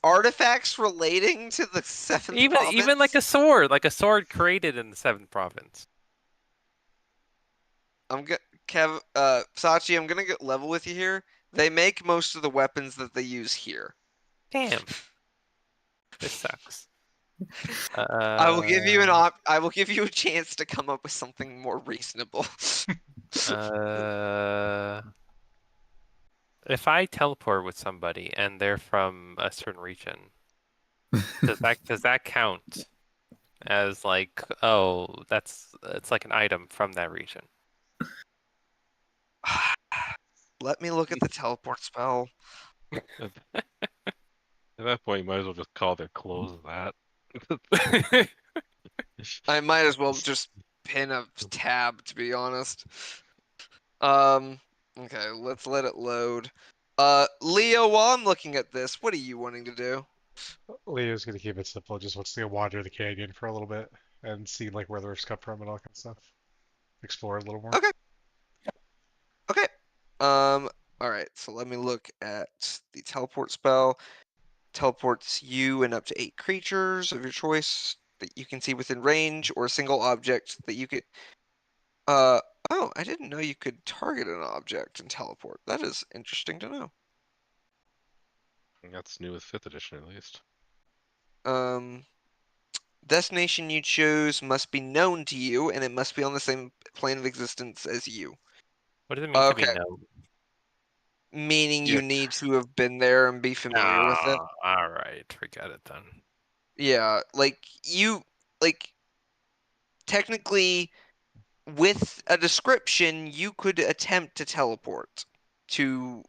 Artifacts relating to the seventh Even like province? a sword created in the seventh province. Sachi, I'm gonna get level with you here. They make most of the weapons that they use here. Damn. This sucks. I will give you I will give you a chance to come up with something more reasonable. If I teleport with somebody and they're from a certain region, does that count as like, oh, it's like an item from that region? Let me look at the teleport spell. At that point, you might as well just call their clothes that. I might as well just pin a tab, to be honest. Okay, let's let it load. Leo, while I'm looking at this, what are you wanting to do? Leo's gonna keep it simple. Just wants to go wander the canyon for a little bit and see like where the rifts come from and all that kind of stuff. Explore it a little more. Okay. Okay. All right, so let me look at the teleport spell. Teleports you and up to 8 creatures of your choice that you can see within range, or a single object that you could. Oh, I didn't know you could target an object and teleport. That is interesting to know. That's new with 5th edition, at least. Destination you choose must be known to you, and it must be on the same plane of existence as you. What does it mean to be Okay, known? meaning Yeah. you need to have been there and be familiar with it. All right, forget it then. Yeah, like technically with a description, you could attempt to teleport to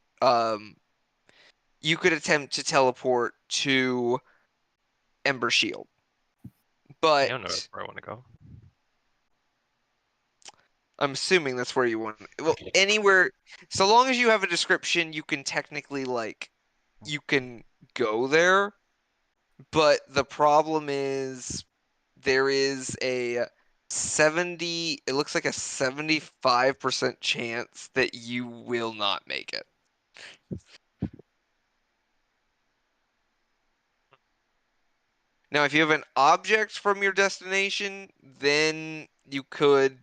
Ember Shield. I don't know But where I want to go. I'm assuming that's where you want. Well, anywhere, so long as you have a description, you can technically you can go there. But the problem is there is a 70, it looks like a 75% chance that you will not make it. Now, if you have an object from your destination, then you could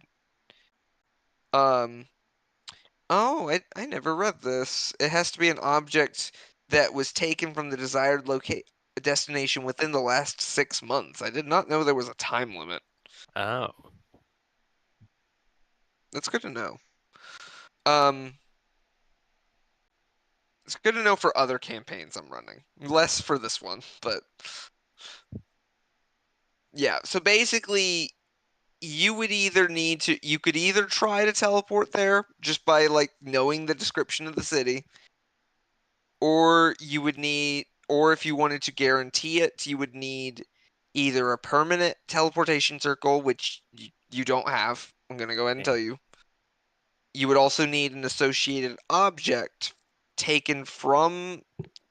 oh, I never read this. It has to be an object that was taken from the desired destination within the last 6 months. I did not know there was a time limit. Oh. That's good to know. It's good to know for other campaigns I'm running. Less for this one, but yeah. So basically, you could either try to teleport there just by knowing the description of the city, or or if you wanted to guarantee it, you would need either a permanent teleportation circle, which you don't have. I'm gonna go ahead and tell you. You would also need an associated object taken from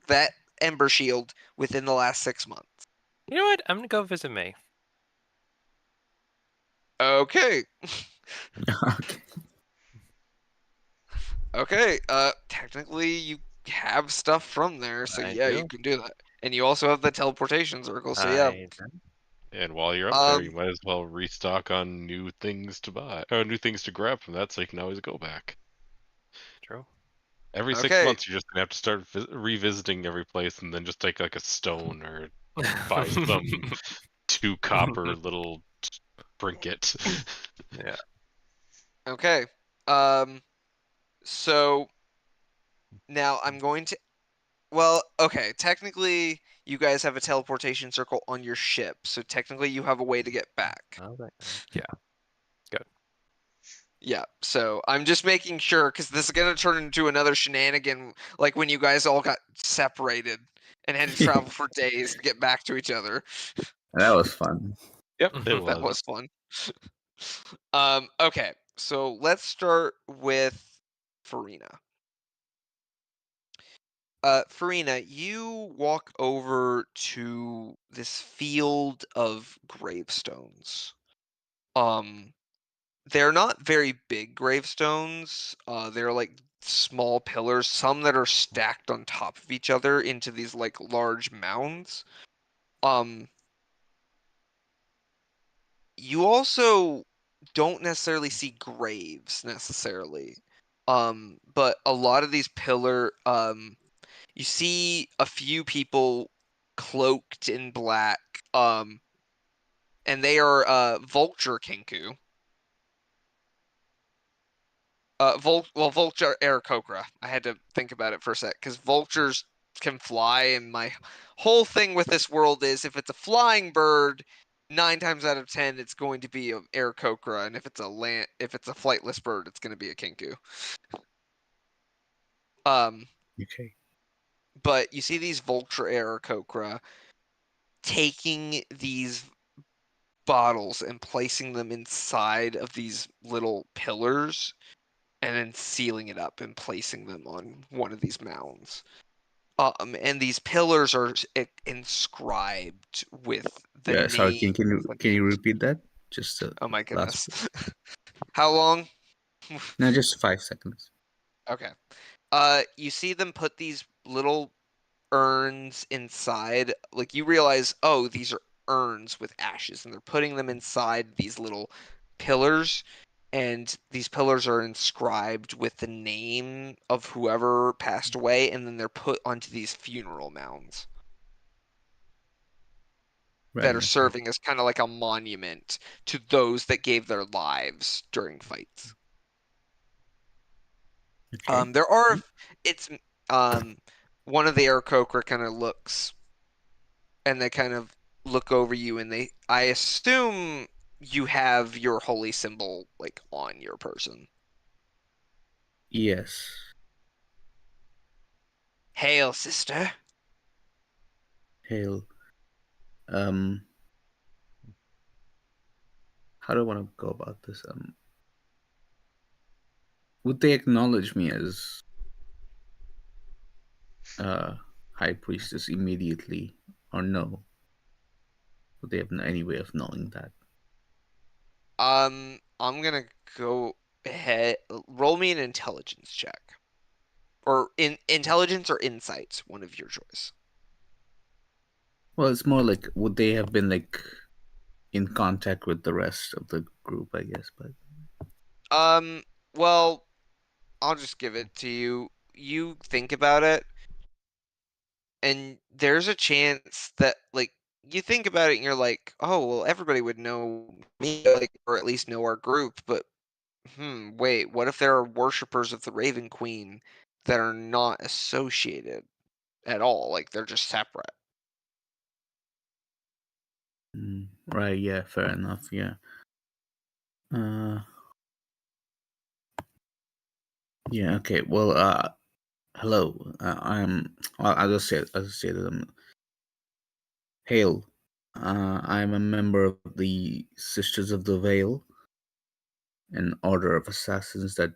that Ember Shield within the last 6 months. You know what? I'm gonna go visit May. Okay. Okay. Okay. Technically you have stuff from there, so I yeah, you do. can do that. And you also have the teleportation circle, so yeah. And while you're up there, you Um, might as well restock on new things to buy, or new things to grab from that, so you can always go back. True. Every 6 Okay. months, you're just gonna have to start revisiting every place, and then just take like a stone or buy some 2 copper little trinket. Yeah. Okay. So now I'm going to. Well, okay. Technically, you guys have a teleportation circle on your ship, so technically you have a way to get back. Yeah. Good. Yeah. So I'm just making sure because this is gonna turn into another shenanigan, like when you guys all got separated and had to travel for days to get back to each other. That was fun. Yep, it That was. was fun. Okay. So let's start with Farina. Farina, you walk over to this field of gravestones. Um, they're not very big gravestones. They're like small pillars, some that are stacked on top of each other into these like large mounds. Um, you also don't necessarily see graves necessarily. But a lot of these you see a few people cloaked in black, and they are vulture kinku. Vulture Aarakocra. I had to think about it for a sec because vultures can fly, and my whole thing with this world is if it's a flying bird, 9 times out of 10 it's going to be a Aarakocra, and if it's a flightless bird, it's going to be a kinku. Okay. But you see these vulture Aarakocra taking these bottles and placing them inside of these little pillars and then sealing it up and placing them on one of these mounds. And these pillars are inscribed with the Yeah. Sorry. name. Can you repeat that? Just the Oh my last. goodness. How long? No, just 5 seconds. Okay. You see them put these little urns inside. Like you realize, oh, these are urns with ashes, and they're putting them inside these little pillars. And these pillars are inscribed with the name of whoever passed away, and then they're put onto these funeral mounds that Right. are Okay. serving as kind of like a monument to those that gave their lives during fights. Okay. There are it's one of the Aarakocra kind of looks and they kind of look over you and I assume you have your holy symbol like on your person. Yes. Hail, sister. Hail. Um. How do I want to go about this? Would they acknowledge me as high priestess immediately, or no? Would they have any way of knowing that? I'm gonna go ahead. Roll me an intelligence check, or in intelligence or insights, one of your choice. Well, it's more like would they have been like in contact with the rest of the group, I guess. But Well, I'll just give it to you. You think about it, and there's a chance that like you think about it and you're like, oh well, everybody would know me, like, or at least know our group, but wait, what if there are worshippers of the Raven Queen that are not associated at all? Like they're just separate. right, yeah, fair enough. Yeah. Uh. Yeah. Okay. Well. Hello. I'll just say to them. Hail. I'm a member of the Sisters of the Veil, an order of assassins that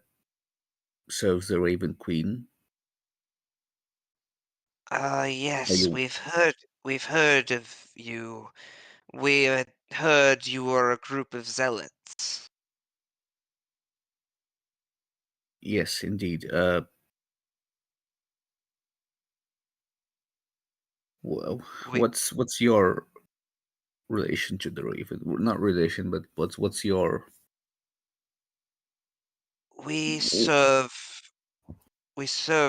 serves the Raven Queen. Are Yes, you? we've heard of you. We heard you were a group of zealots. Yes, indeed. Well, We what's your relation to the Raven? Not relation, but what's your? we serve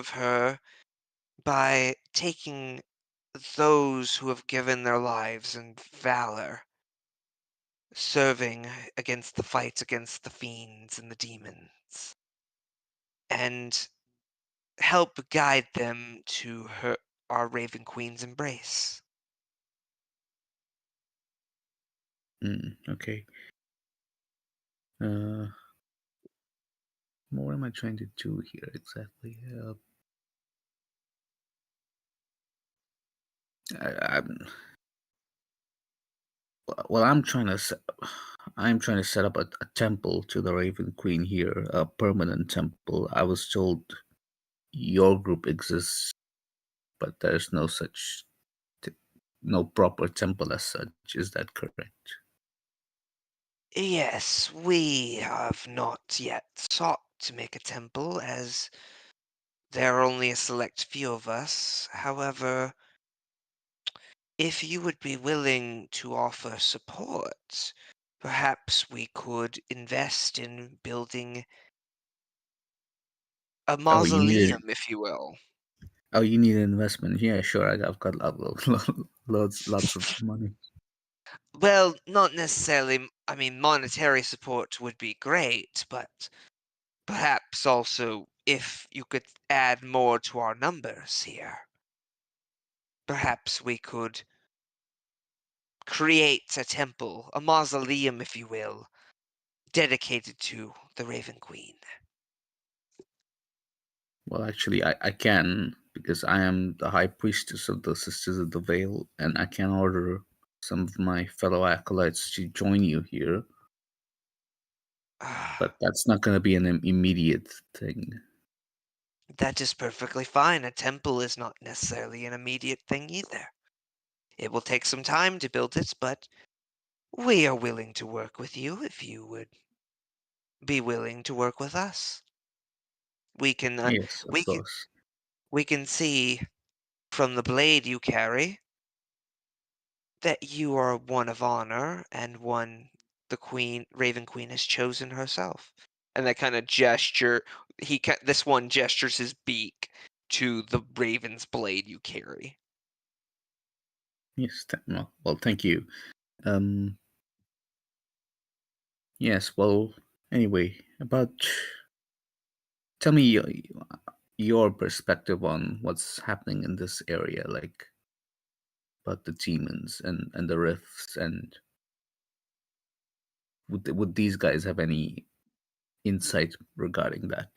her by taking those who have given their lives in valor, serving against the fight against the fiends and the demons, and help guide them to our Raven Queen's embrace. Okay. What am I trying to do here exactly? I'm well. I'm trying to set up a temple to the Raven Queen here, a permanent temple. I was told your group exists, but there's no such, no proper temple as such. Is that correct? Yes, we have not yet sought to make a temple, as there are only a select few of us. However, if you would be willing to offer support, perhaps we could invest in building a Oh, you need mausoleum, if you will. Oh, you need an investment. Yeah, sure. I've got lots of money. Well, not necessarily, I mean, monetary support would be great, but perhaps also if you could add more to our numbers here. Perhaps we could create a temple, a mausoleum, if you will, dedicated to the Raven Queen. Well, actually, I can, because I am the high priestess of the Sisters of the Veil, and I can order some of my fellow acolytes to join you here. But that's not going to be an immediate thing. That is perfectly fine. A temple is not necessarily an immediate thing either. It will take some time to build it, but we are willing to work with you if you would be willing to work with us. We can Yes, of we can course. we can see from the blade you carry that you are one of honor and one the Raven Queen has chosen herself. And that kind of gesture, this one gestures his beak to the raven's blade you carry. Yes, well, thank you. Yes, well, anyway, tell me your perspective on what's happening in this area, like about the demons and the rifts, and would these guys have any insight regarding that?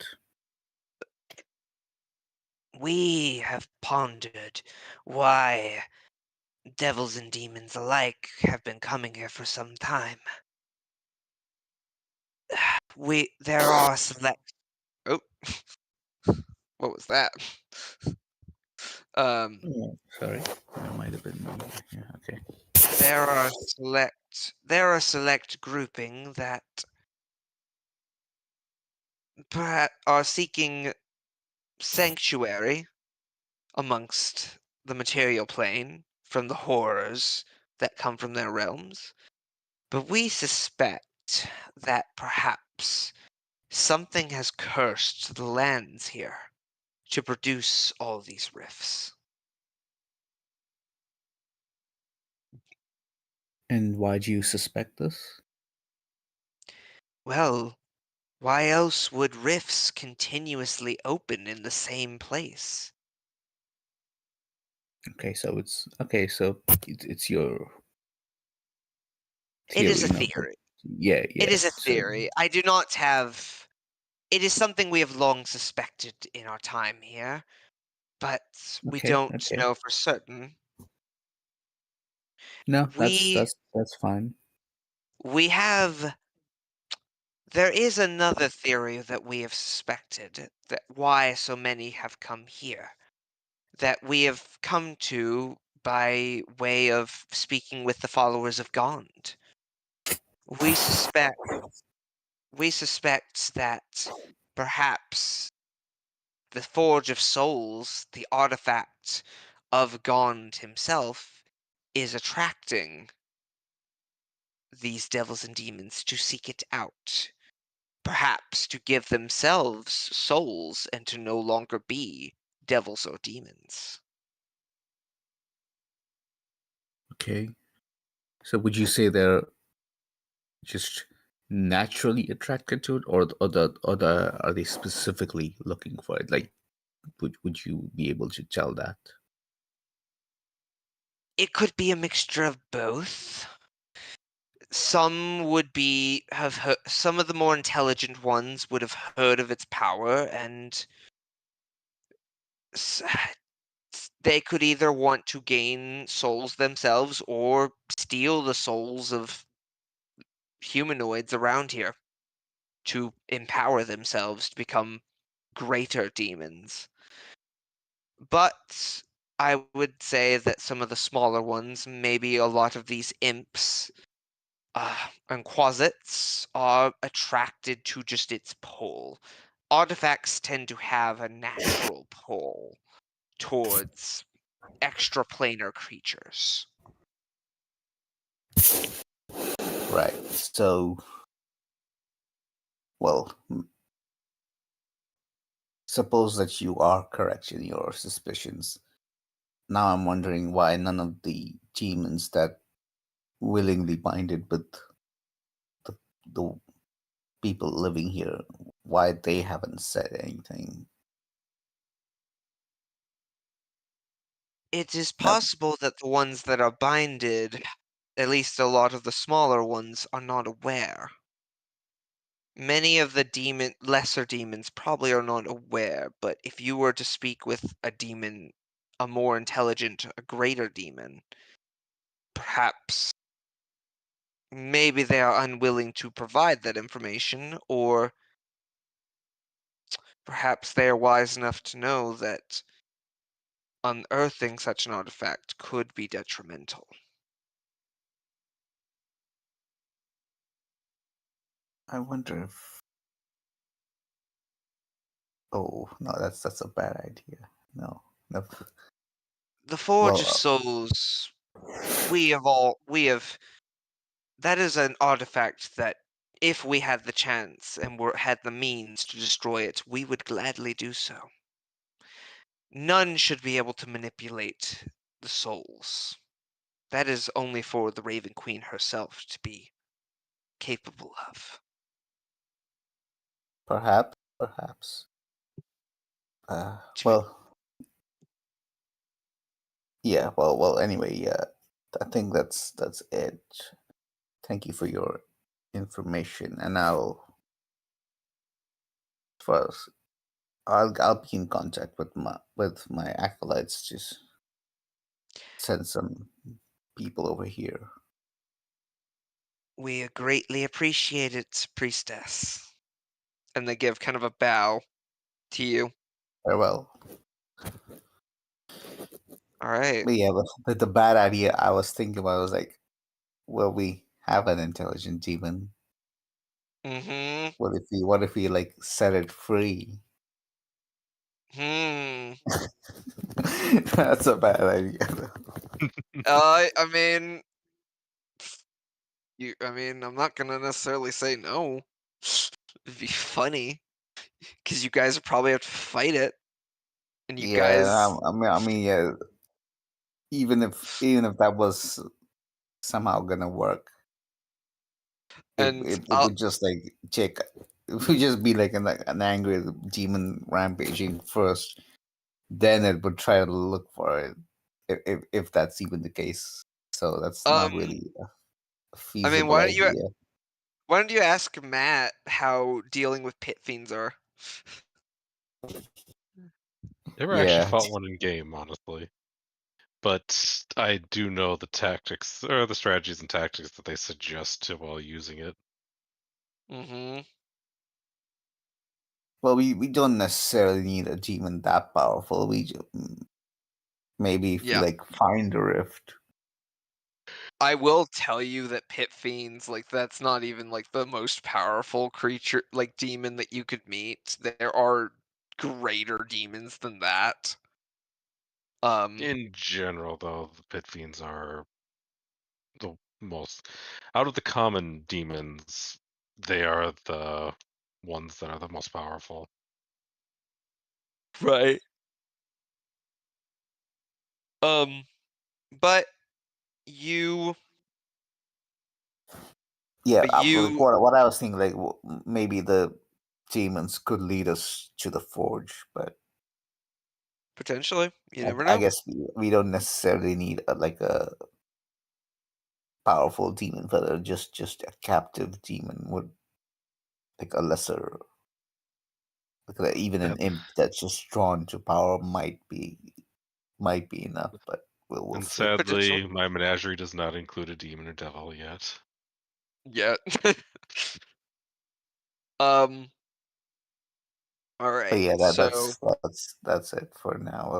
We have pondered why devils and demons alike have been coming here for some time. There are select. Oh, what was that? Um, Yeah, sorry, that might have been me. Yeah, okay. there are select grouping that perhaps are seeking sanctuary amongst the material plane from the horrors that come from their realms. But we suspect that perhaps something has cursed the lands here to produce all these rifts. And why do you suspect this? Well, why else would rifts continuously open in the same place? Okay, so it's your It is theory, a no? But theory. yeah, It yeah. is a So theory. I do not have. It is something we have long suspected in our time here, but we okay, don't okay. know for certain. No, We that's fine. we have. There is another theory that we have suspected that why so many have come here. That we have come to by way of speaking with the followers of Gond. We suspect that perhaps the Forge of Souls, the artifact of Gond himself, is attracting these devils and demons to seek it out. Perhaps to give themselves souls and to no longer be devils or demons. Okay. So would you say they're just naturally attracted to it, or are they specifically looking for it? Like, would you be able to tell that? It could be a mixture of both. Some would have heard, some of the more intelligent ones would have heard of its power, and they could either want to gain souls themselves or steal the souls of humanoids around here to empower themselves to become greater demons. But I would say that some of the smaller ones, maybe a lot of these imps and quasits, are attracted to just its pull. Artifacts tend to have a natural pull towards extraplanar creatures. Right. So, well, suppose that you are correct in your suspicions. Now I'm wondering why none of the demons that willingly binded with the people living here, why they haven't said anything. It is Now, possible that the ones that are binded, at least a lot of the smaller ones, are not aware. Many of the lesser demons probably are not aware, but if you were to speak with a demon, a more intelligent, a greater demon, perhaps maybe they are unwilling to provide that information, or perhaps they are wise enough to know that unearthing such an artifact could be detrimental. I wonder if. Oh no, that's a bad idea. No, no. The Forge of Well, Souls, that is an artifact that if we had the chance and had the means to destroy it, we would gladly do so. None should be able to manipulate the souls. That is only for the Raven Queen herself to be capable of. perhaps. To be- Well, yeah. Well. Anyway, yeah. I think that's it. Thank you for your information, and first I'll be in contact with my acolytes. Just send some people over here. We greatly appreciate it, priestess. And they give kind of a bow to you. Farewell. All right. But yeah, but the bad idea I was thinking about was like, well, we have an intelligent demon. Mm-hmm. What if we like set it free? That's a bad idea. I mean, I'm not gonna necessarily say no. It'd be funny, because you guys would probably have to fight it, and you guys. Yeah, yeah. Even if that was somehow gonna work, And it would just like check. It would just be like an angry demon rampaging first. Then it would try to look for it, if that's even the case. So that's not really a I mean, feasible idea. why don't you ask Matt how dealing with pit fiends are? Never actually Yeah, fought one in game, honestly. But I do know the tactics or the strategies and tactics that they suggest to while using it. Mm-hmm. well, we don't necessarily need a demon that powerful. Maybe if we Yeah. like find a rift. I will tell you that pit fiends, like that's not even like the most powerful creature, like demon that you could meet. There are greater demons than that. In general, though, the pit fiends are the most out of the common demons. They are the ones that are the most powerful. Right. But you Yeah, like you what I was thinking, like maybe the demons could lead us to the forge, but potentially, you never I know. guess we don't necessarily need like a powerful demon, but just a captive demon would, like a lesser, like even an Yep. imp that's just drawn to power might be enough, but we'll And see. Potential. sadly, my menagerie does not include a demon or devil yet. Yeah. All But right. yeah, So that's it for now.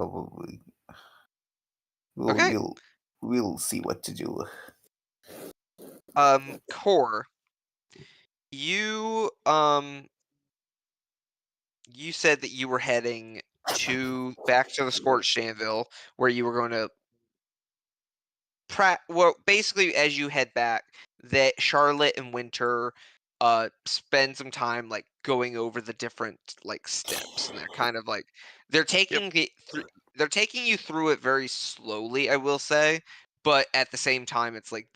We'll okay. we'll see what to do. Core, you you said that you were heading back to the Scorched Anvil, where you were going to well, basically, as you head back, that Charlotte and Winter spend some time like going over the different like steps, and they're kind of like they're taking they're taking you through it very slowly, I will say, but at the same time, it's like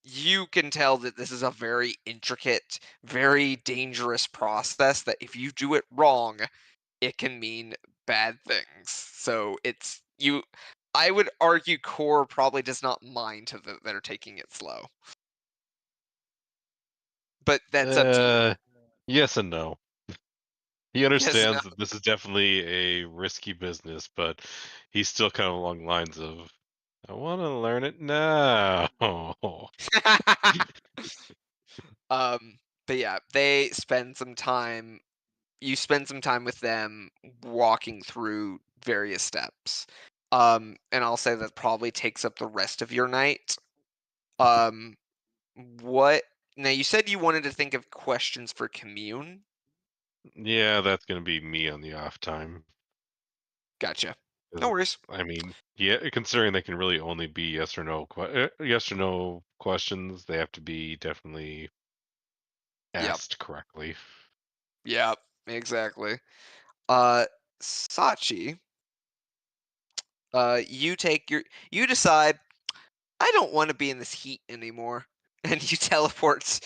you can tell that this is a very intricate, very dangerous process that if you do it wrong, it can mean bad things. So it's you. I would argue Core probably does not mind that they're taking it slow, but that's up to you. Yes and no. He Yes, no. understands that this is definitely a risky business, but he's still kind of along the lines of, I want to learn it now. But yeah, they spend some time. You spend some time with them walking through various steps. And I'll say that probably takes up the rest of your night. Um, what? Now you said you wanted to think of questions for commune. Yeah, that's going to be me on the off time. Gotcha. 'Cause, No worries. I mean, yeah, considering they can really only be yes or no questions, they have to be definitely Yep. asked correctly. Yep. Exactly. Sachi, you decide I don't want to be in this heat anymore, and you teleport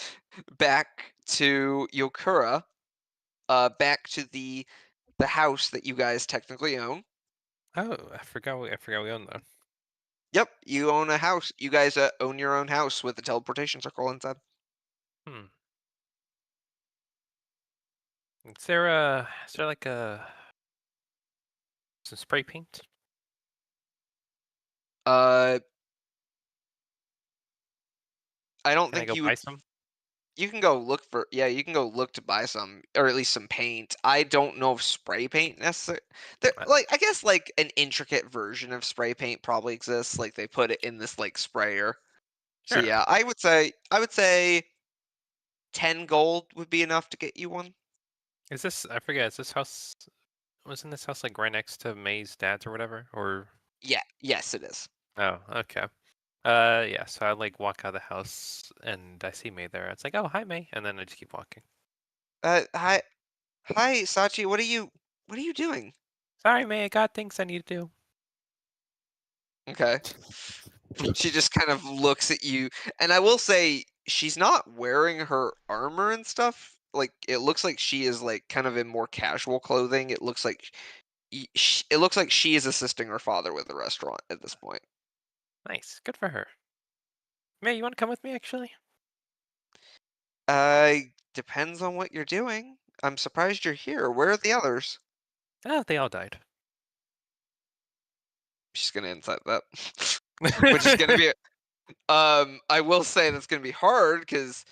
back to Yokura, back to the house that you guys technically own. Oh, I forgot we own that. Yep, you own a house. You guys own your own house with a teleportation circle inside. Hmm. Is there like some spray paint? Uh, I don't Can I think go you buy would. some? You can go look for you can go look to buy some or at least some paint. I don't know if spray paint necessarily. Uh, Like I guess like an intricate version of spray paint probably exists. Like they put it in this like sprayer. So Sure. yeah, I would say 10 gold would be enough to get you one. Is this? I forget. Is this house? Wasn't this house like right next to May's dad's or whatever? Or Yeah, yes it is. oh, okay. Yeah. So I like walk out of the house and I see May there. It's like, oh, hi May, and then I just keep walking. Hi Sachi, what are you doing? Sorry, May. I got things I need to do. Okay. She just kind of looks at you, and I will say she's not wearing her armor and stuff. Like it looks like she is like kind of in more casual clothing. It looks like it looks like she is assisting her father with the restaurant at this point. Nice. Good for her. May, you want to come with me actually? Depends on what you're doing. I'm surprised you're here. Where are the others? Oh, they all died. She's gonna insight that, which is gonna be. I will say that's gonna be hard because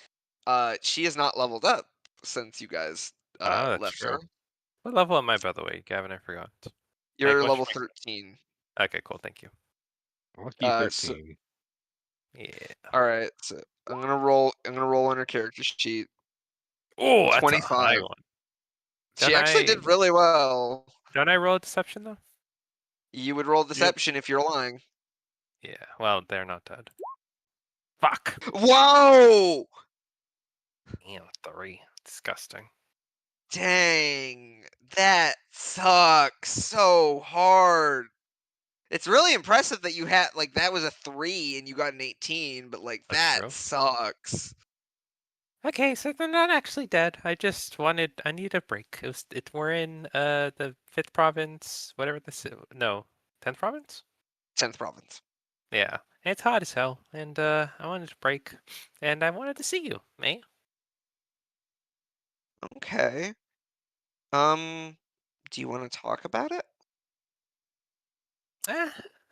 she has not leveled up since you guys Ah, that's left true. her. What level am I, by the way, Gavin? I forgot. Like, You're what's level your 13. Okay, cool. Thank you. Lucky So 13. Yeah. All right, so I'm gonna roll on her character sheet. Oh, that's a 25. high one. She Don't actually I did really well. don't I roll deception though? You would roll deception if you're lying. Yeah. Well, they're not dead. Fuck. Whoa! Damn, 3. Disgusting. Dang, that sucks so hard. It's really impressive that you had like that was a 3 and you got an 18, but like That's that true. sucks. Okay, so they're not actually dead. I need a break. We're in the 5th province, whatever this is. No, 10th province? 10th province. Yeah. It's hot as hell, and I wanted to break, and I wanted to see you, mate. Okay. Do you want to talk about it?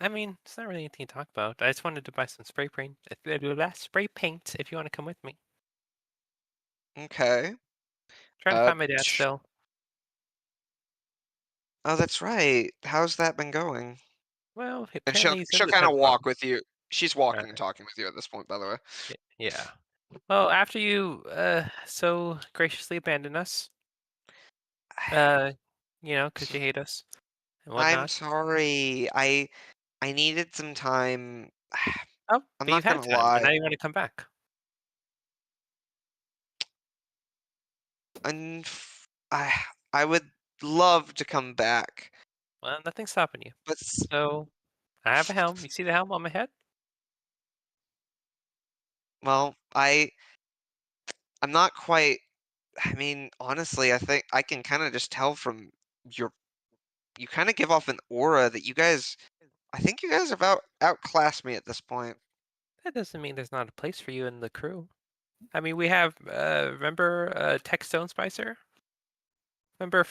I mean, it's not really anything to talk about. I just wanted to buy some spray paint if you want to come with me. Okay. Trying to Uh, find my dad sh- still. oh, that's right. How's that been going? Well, And she'll apparently he's in she'll the kind of 10th walk province. with you. She's walking and talking with you at this point, by the way. Yeah. Well, after you so graciously abandoned us, uh, because you hate us and I'm whatnot. sorry. I needed some time. Oh, I'm but you've not had gonna time, and lie. now you want to come back. I I would love to come back, Well, nothing's stopping you. but So I have a helm. You see the helm on my head? well, I'm not quite. I mean, honestly, I think I can kind of just tell from your. You kind of give off an aura that you guys. I think you guys have outclassed me at this point. That doesn't mean there's not a place for you in the crew. I mean, we have remember Tech Stone Spicer? Remember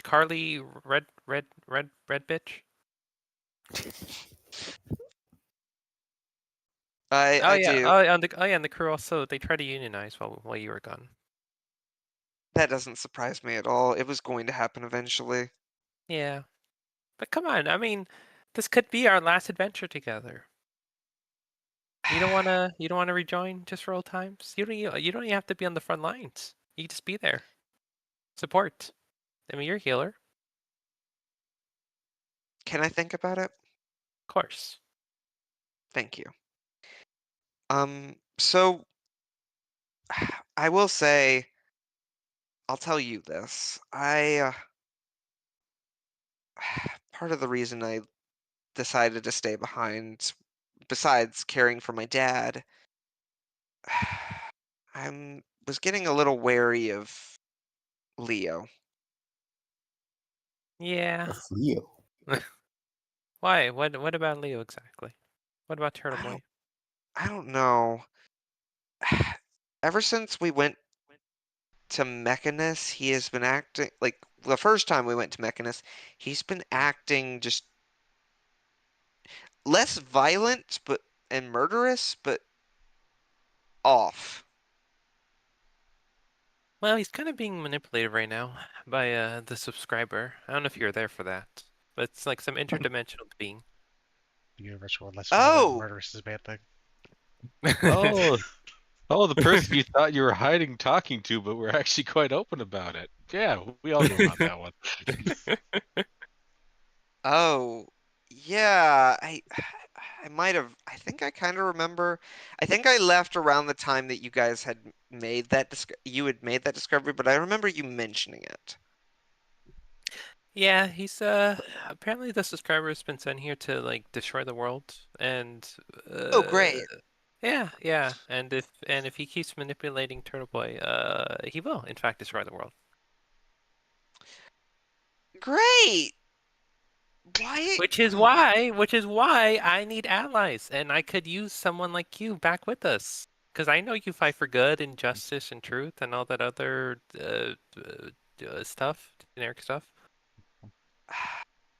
Carly red bitch? I do. Oh yeah, and the crew also they tried to unionize while you were gone. That doesn't surprise me at all. It was going to happen eventually. Yeah. But come on, I mean, this could be our last adventure together. You don't wanna rejoin just for old times? You don't even have to be on the front lines. You can just be there. Support. I mean, you're a healer. Can I think about it? Of course. Thank you. So I will say, I'll tell you this. Part of the reason I decided to stay behind, besides caring for my dad, I was getting a little wary of Leo. Yeah. Of Leo. Why? What about Leo exactly? What about Turtle I don't Boy? I don't know. Ever since we went to Mechanus, he has been acting like the first time we went to Mechanus, he's been acting just less violent but and murderous, but off. Well, he's kind of being manipulated right now by the subscriber. I don't know if you're there for that, but it's like some interdimensional being. The universe will let you know that Oh, murderous is a bad thing. Oh, oh, the person you thought you were hiding talking to, but we're actually quite open about it. Yeah, we all know about that one. oh, yeah. I might have. I think I kind of remember. I think I left around the time that you guys had made that you had made that discovery, but I remember you mentioning it. Yeah, he's apparently the subscriber has been sent here to like destroy the world, and Oh, uh great. yeah, and if he keeps manipulating Turtle Boy, he will in fact destroy the world. Great. Why? Which is why I need allies, and I could use someone like you back with us. Because I know you fight for good and justice and truth and all that other stuff, generic stuff.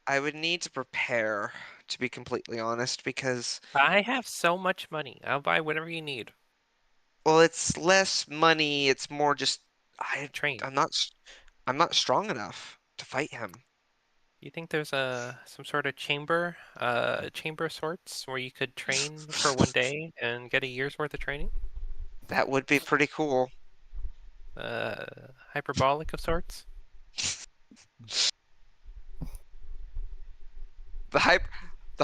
I would need to prepare, to be completely honest, because, I have so much money. I'll buy whatever you need. well, it's less money. It's more just I Train. I'm not s- I'm not strong enough to fight him. You think there's some sort of chamber of sorts where you could train for one day and get a year's worth of training? That would be pretty cool. Hyperbolic of sorts? The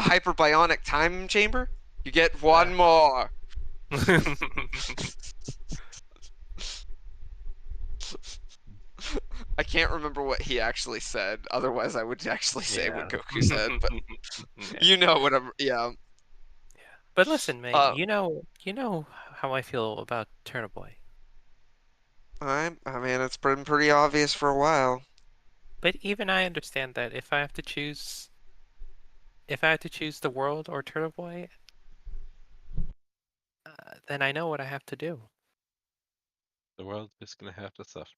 hyperbionic time chamber? You get one more. I can't remember what he actually said. Otherwise, I would actually say what Yeah. Goku said. But Yeah. you know what I'm. Yeah. But listen, mate, Uh, you know how I feel about Turtle Boy. I mean, it's been pretty obvious for a while. But even I understand that if I have to choose the world or Turtle Boy, then I know what I have to do. The world's just gonna have to suffer.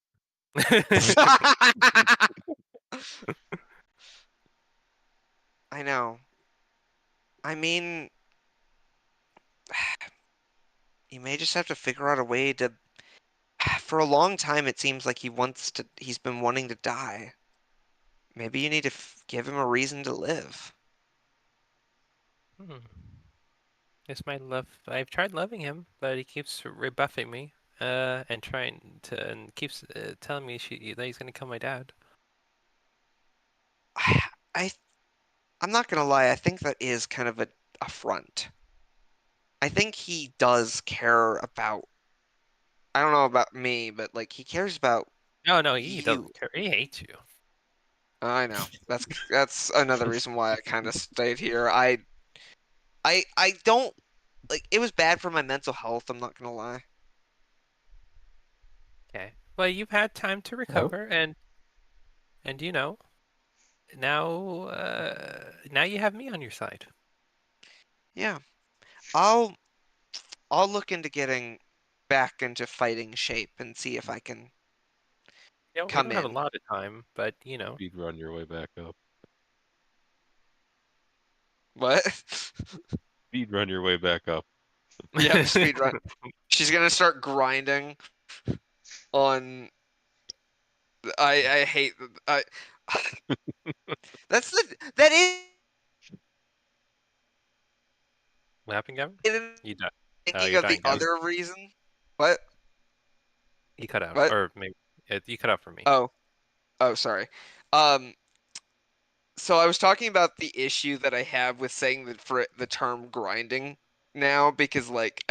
I know. I mean, you may just have to figure out a way to. For a long time, it seems like he's been wanting to die. Maybe you need to give him a reason to live. Hmm. It's my love. I've tried loving him, but he keeps rebuffing me, and keeps telling me that he's gonna kill my dad. I I'm not gonna lie, I think that is kind of a front. I think he does care about, I don't know about me, but like he cares about No, no, he you. doesn't care. He hates you. I know. That's another reason why I kind of stayed here. I don't like it was bad for my mental health, I'm not gonna lie. Okay. Well, you've had time to Hello? recover, and now you have me on your side. Yeah. I'll I'll look into getting back into fighting shape and see if I can We come don't have a in. lot of time, but Speed run your way back up. What? Speed run your way back up. Yep, speed run. She's gonna start grinding on. I hate. I. That is What happened, Gavin? You died. Oh, thinking you're of the dying, Gavin. other reason. What? You cut out, What? or maybe you cut out for me. Oh, oh, sorry. Um, so I was talking about the issue that I have with saying the term grinding now because like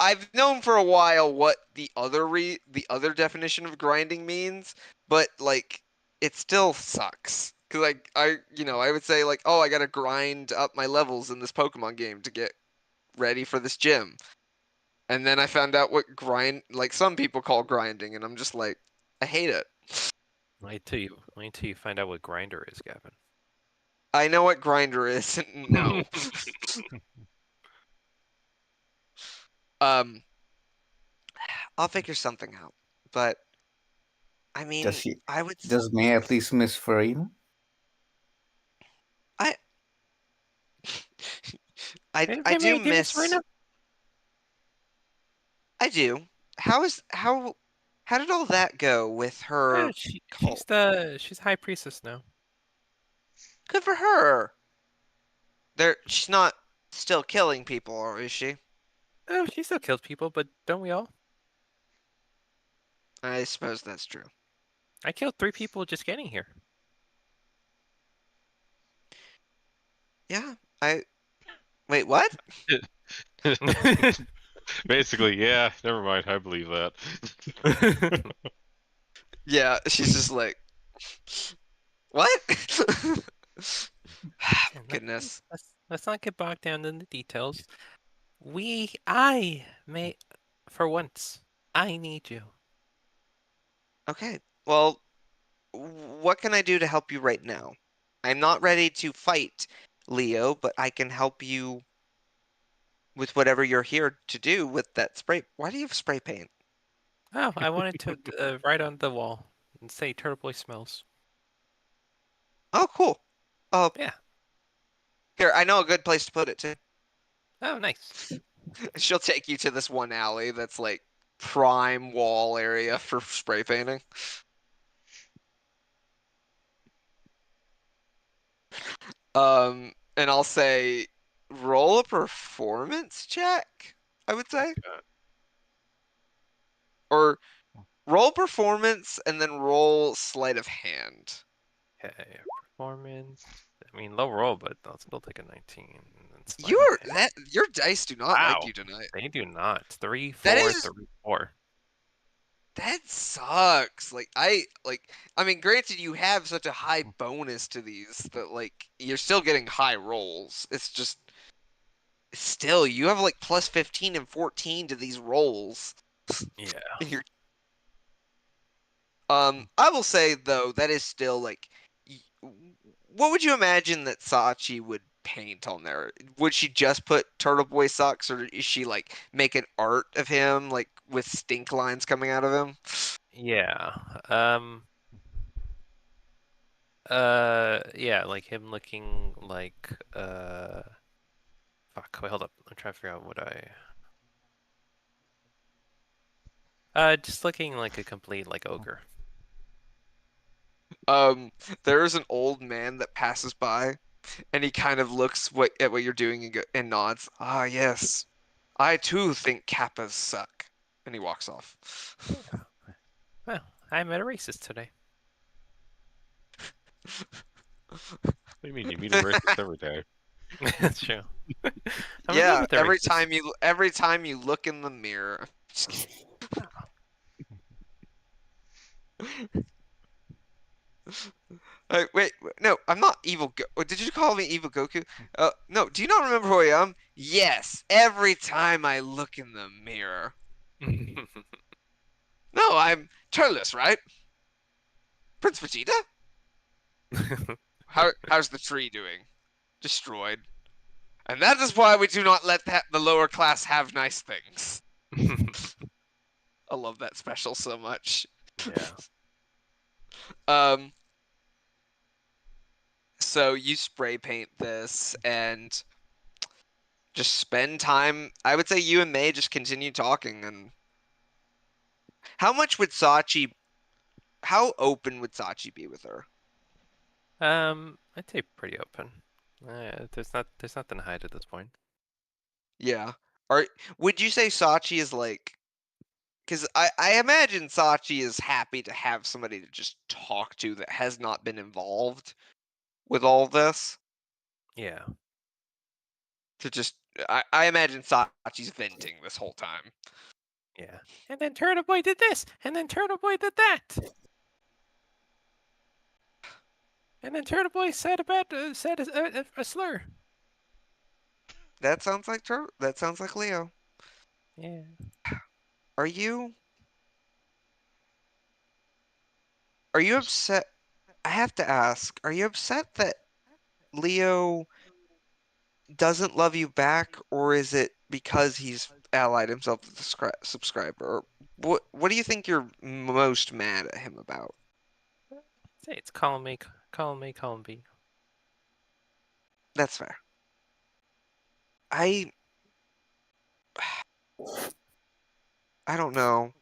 I've known for a while what the other definition of grinding means, but like it still sucks. Cause like I would say like, oh, I gotta grind up my levels in this Pokemon game to get ready for this gym. And then I found out what like some people call grinding, and I'm just like, I hate it. Wait till you find out what grinder is, Gavin. I know what grinder is. No. Um, I'll figure something out. But I Does mean, she? I would Does May at least miss Farina? I I Hey, do mate, do you miss miss Serena? I do. How did all that go with Yeah, her cult? she's high priestess now. Good for her. She's not still killing people, or is she? Oh, she still kills people, but don't we all? I suppose that's true. I killed 3 people just getting here. Yeah. I Wait, what? Basically, yeah. Never mind. I believe that. Yeah, she's just like, what? And Goodness. let's not get bogged down in the details. I may, for once, I need you. Okay. Well, what can I do to help you right now? I'm not ready to fight Leo, but I can help you with whatever you're here to do with that spray. Why do you have spray paint? Oh, I wanted to write on the wall and say Turtle Boy smells. Oh, cool. Oh, Yeah. here, I know a good place to put it too. Oh, nice. She'll take you to this one alley that's like prime wall area for spray painting. And I'll say roll a performance check, I would say. Or roll performance and then roll sleight of hand. Okay, performance. I mean, low roll, but I'll still take a 19. And then sleight of Your hand. that your dice do not like Wow, you tonight. they do not. 3, That 4, is 3, 4. that sucks. I mean, granted you have such a high bonus to these that like you're still getting high rolls. It's just still you have like plus 15 and 14 to these rolls. Yeah. And you're I will say though that is still like what would you imagine that Sachi would paint on there? Would she just put Turtle Boy socks, or is she like make an art of him like with stink lines coming out of him? Yeah. Yeah, like him looking like, fuck, wait, hold up. I'm trying to figure out what just looking like a complete, like, ogre. Um, there is an old man that passes by, and he kind of looks at what you're doing and nods. Ah, yes, I too think kappas suck. And he walks off. Yeah. Well, I met a racist today. What do you mean? You meet a racist every day. That's true. I'm in love Yeah, with the every racist. time you look in the mirror. Just kidding. Wait, no, I'm not evil. Did you call me evil Goku? No. Do you not remember who I am? Yes. Every time I look in the mirror. No, I'm Turles, right? Prince Vegeta? How's the tree doing? Destroyed. And that is why we do not let the lower class have nice things. I love that special so much. Yeah. Um, so you spray paint this and just spend time. I would say you and May just continue talking. And how much would Sachi? How open would Sachi be with her? I'd say pretty open. There's nothing to hide at this point. Yeah. Or would you say Sachi is like? Because I imagine Sachi is happy to have somebody to just talk to that has not been involved with all this. Yeah. To just, I imagine Sachi's venting this whole time. Yeah. And then Turtle Boy did this, and then Turtle Boy did that. And then Turtle Boy said a slur. That sounds like That sounds like Leo. Yeah. Are you? Are you upset? I have to ask. Are you upset that Leo doesn't love you back, or is it because he's allied himself with the subscriber? What do you think you're most mad at him about? Say it's column A, column A, column B. That's fair. I I don't know.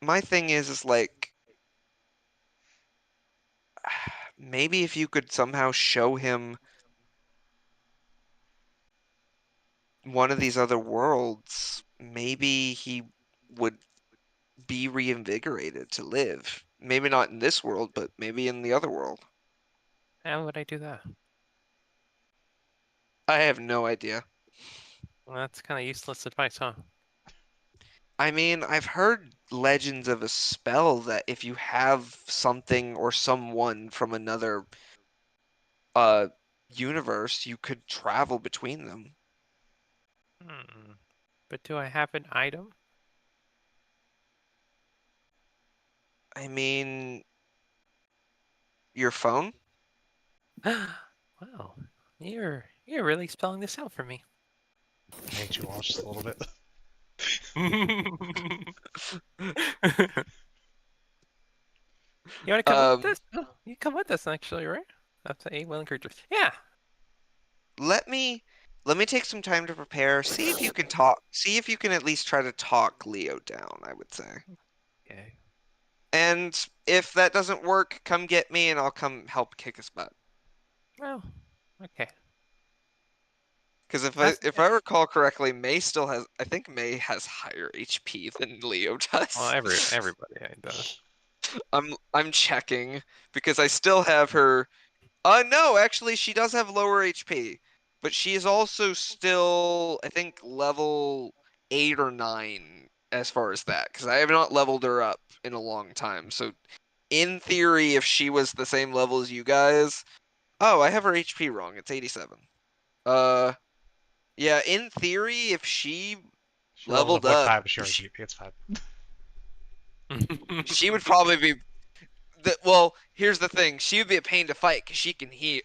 My thing is like maybe if you could somehow show him one of these other worlds, maybe he would be reinvigorated to live. Maybe not in this world, but maybe in the other world. How would I do that? I have no idea. Well, that's kind of useless advice, huh? I mean, I've heard legends of a spell that if you have something or someone from another uh universe, you could travel between them. Hmm. But do I have an item? I mean, your phone? Wow. You're really spelling this out for me. Can't you watch just a little bit? You want to come with Um, this? Oh, you come with us, actually, right? That's a willing creature. Yeah. let me let me take some time to prepare. See if you can talk. See if you can at least try to talk Leo down, I would say. Okay. And if that doesn't work, come get me and I'll come help kick his butt. Well, Okay. Because That's if I recall correctly, May still has. I think May has higher HP than Leo well, does. everybody does. I'm checking because I still have her. No, actually, she does have lower HP, but she is also still, I think, level 8 or 9 as far as that, because I have not leveled her up in a long time. So, in theory, if she was the same level as you guys, oh, I have her HP wrong. It's 87. Yeah, in theory, if she She levels up leveled one up, time, she already beat me. It's fine. she would probably be well, here's the thing. She would be a pain to fight because she can heal.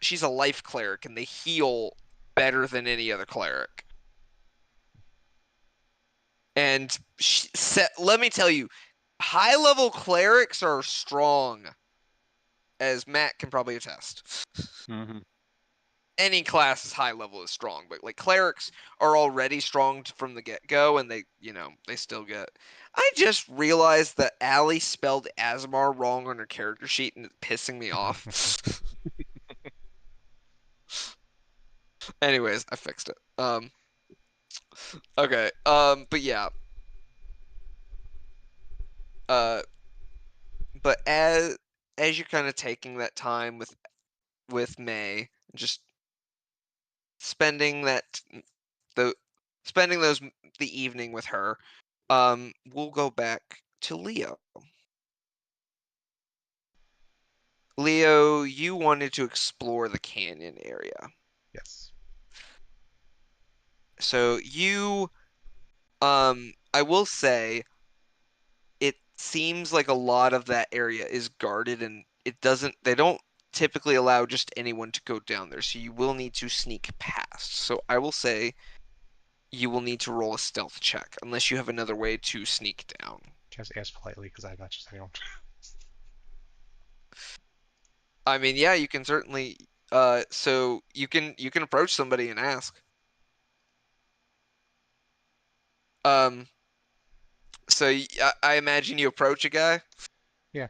She's a life cleric, and they heal better than any other cleric. And let me tell you, high level clerics are strong, as Matt can probably attest. Mm-hmm. Any class is high level is strong, but like clerics are already strong from the get go, and they still get. I just realized that Allie spelled Asmar wrong on her character sheet, and it's pissing me off. Anyways, I fixed it. Okay. But yeah. Uh, but as you're kind of taking that time with May, just spending that the spending those the evening with her, we'll go back to Leo. Leo, you wanted to explore the canyon area. Yes. So I will say it seems like a lot of that area is guarded and they don't typically allow just anyone to go down there. So you will need to sneak past. So I will say you will need to roll a stealth check unless you have another way to sneak down. Just ask politely because I'm not just anyone. I mean, yeah, you can certainly so you can approach somebody and ask. Um so I imagine you approach a guy. Yeah.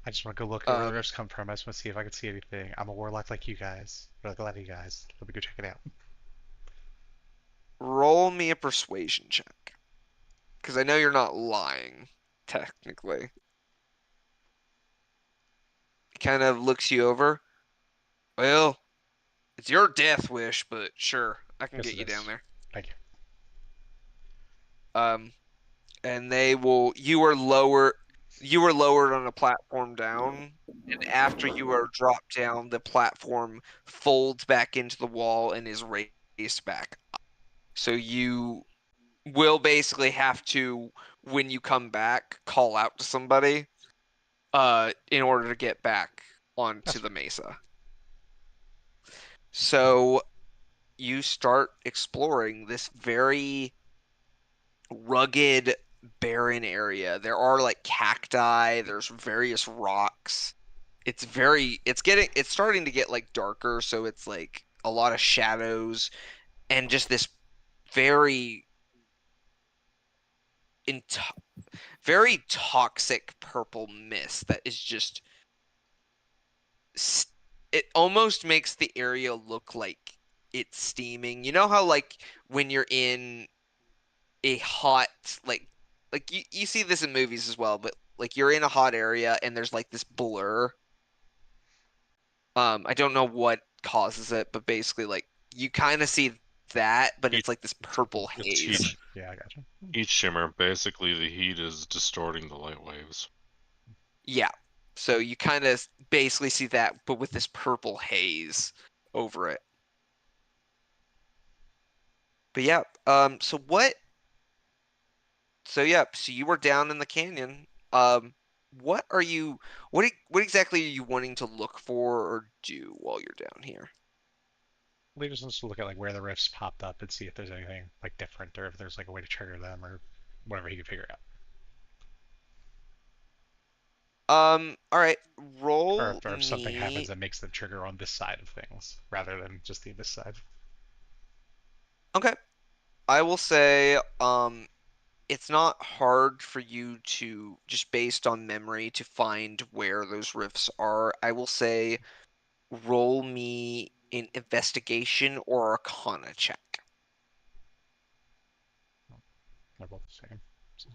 I just want to go look at where the Um rifts come from. I just want to see if I can see anything. I'm a warlock like you guys. Or like a lot of you guys. Let me go check it out. roll me a persuasion check. Because I know you're not lying, technically. He kind of looks you over. Well, it's your death wish, but sure, I can Yes, get it you down is. there. Thank you. Um, and they will. You were lowered on a platform down, and after you are dropped down, the platform folds back into the wall and is raised back up. So you will basically have to, when you come back, call out to somebody, in order to get back onto That's the fine. mesa. So you start exploring this very rugged, barren area. There are like cacti, there's various rocks. It's starting to get like darker, so it's like a lot of shadows and just this very into very toxic purple mist that is just it almost makes the area look like it's steaming. You know how like when you're in a hot like you see this in movies as well, but like you're in a hot area and there's like this blur. I don't know what causes it, but basically like you kind of see that, but Heat, it's like this purple it's haze. heat, Yeah, I gotcha. heat shimmer. Basically, the heat is distorting the light waves. Yeah. So you kind of basically see that, but with this purple haze over it. But yeah, so yeah, so you were down in the canyon. What are you what exactly are you wanting to look for or do while you're down here? We just wants to look at like where the rifts popped up and see if there's anything like different or if there's like a way to trigger them or whatever he can figure out. All right, Or roll if something happens me. that makes them trigger on this side of things rather than just the this side. Okay. I will say it's not hard for you to, just based on memory, to find where those rifts are. I will say roll me an investigation or arcana check. They're both the same. So,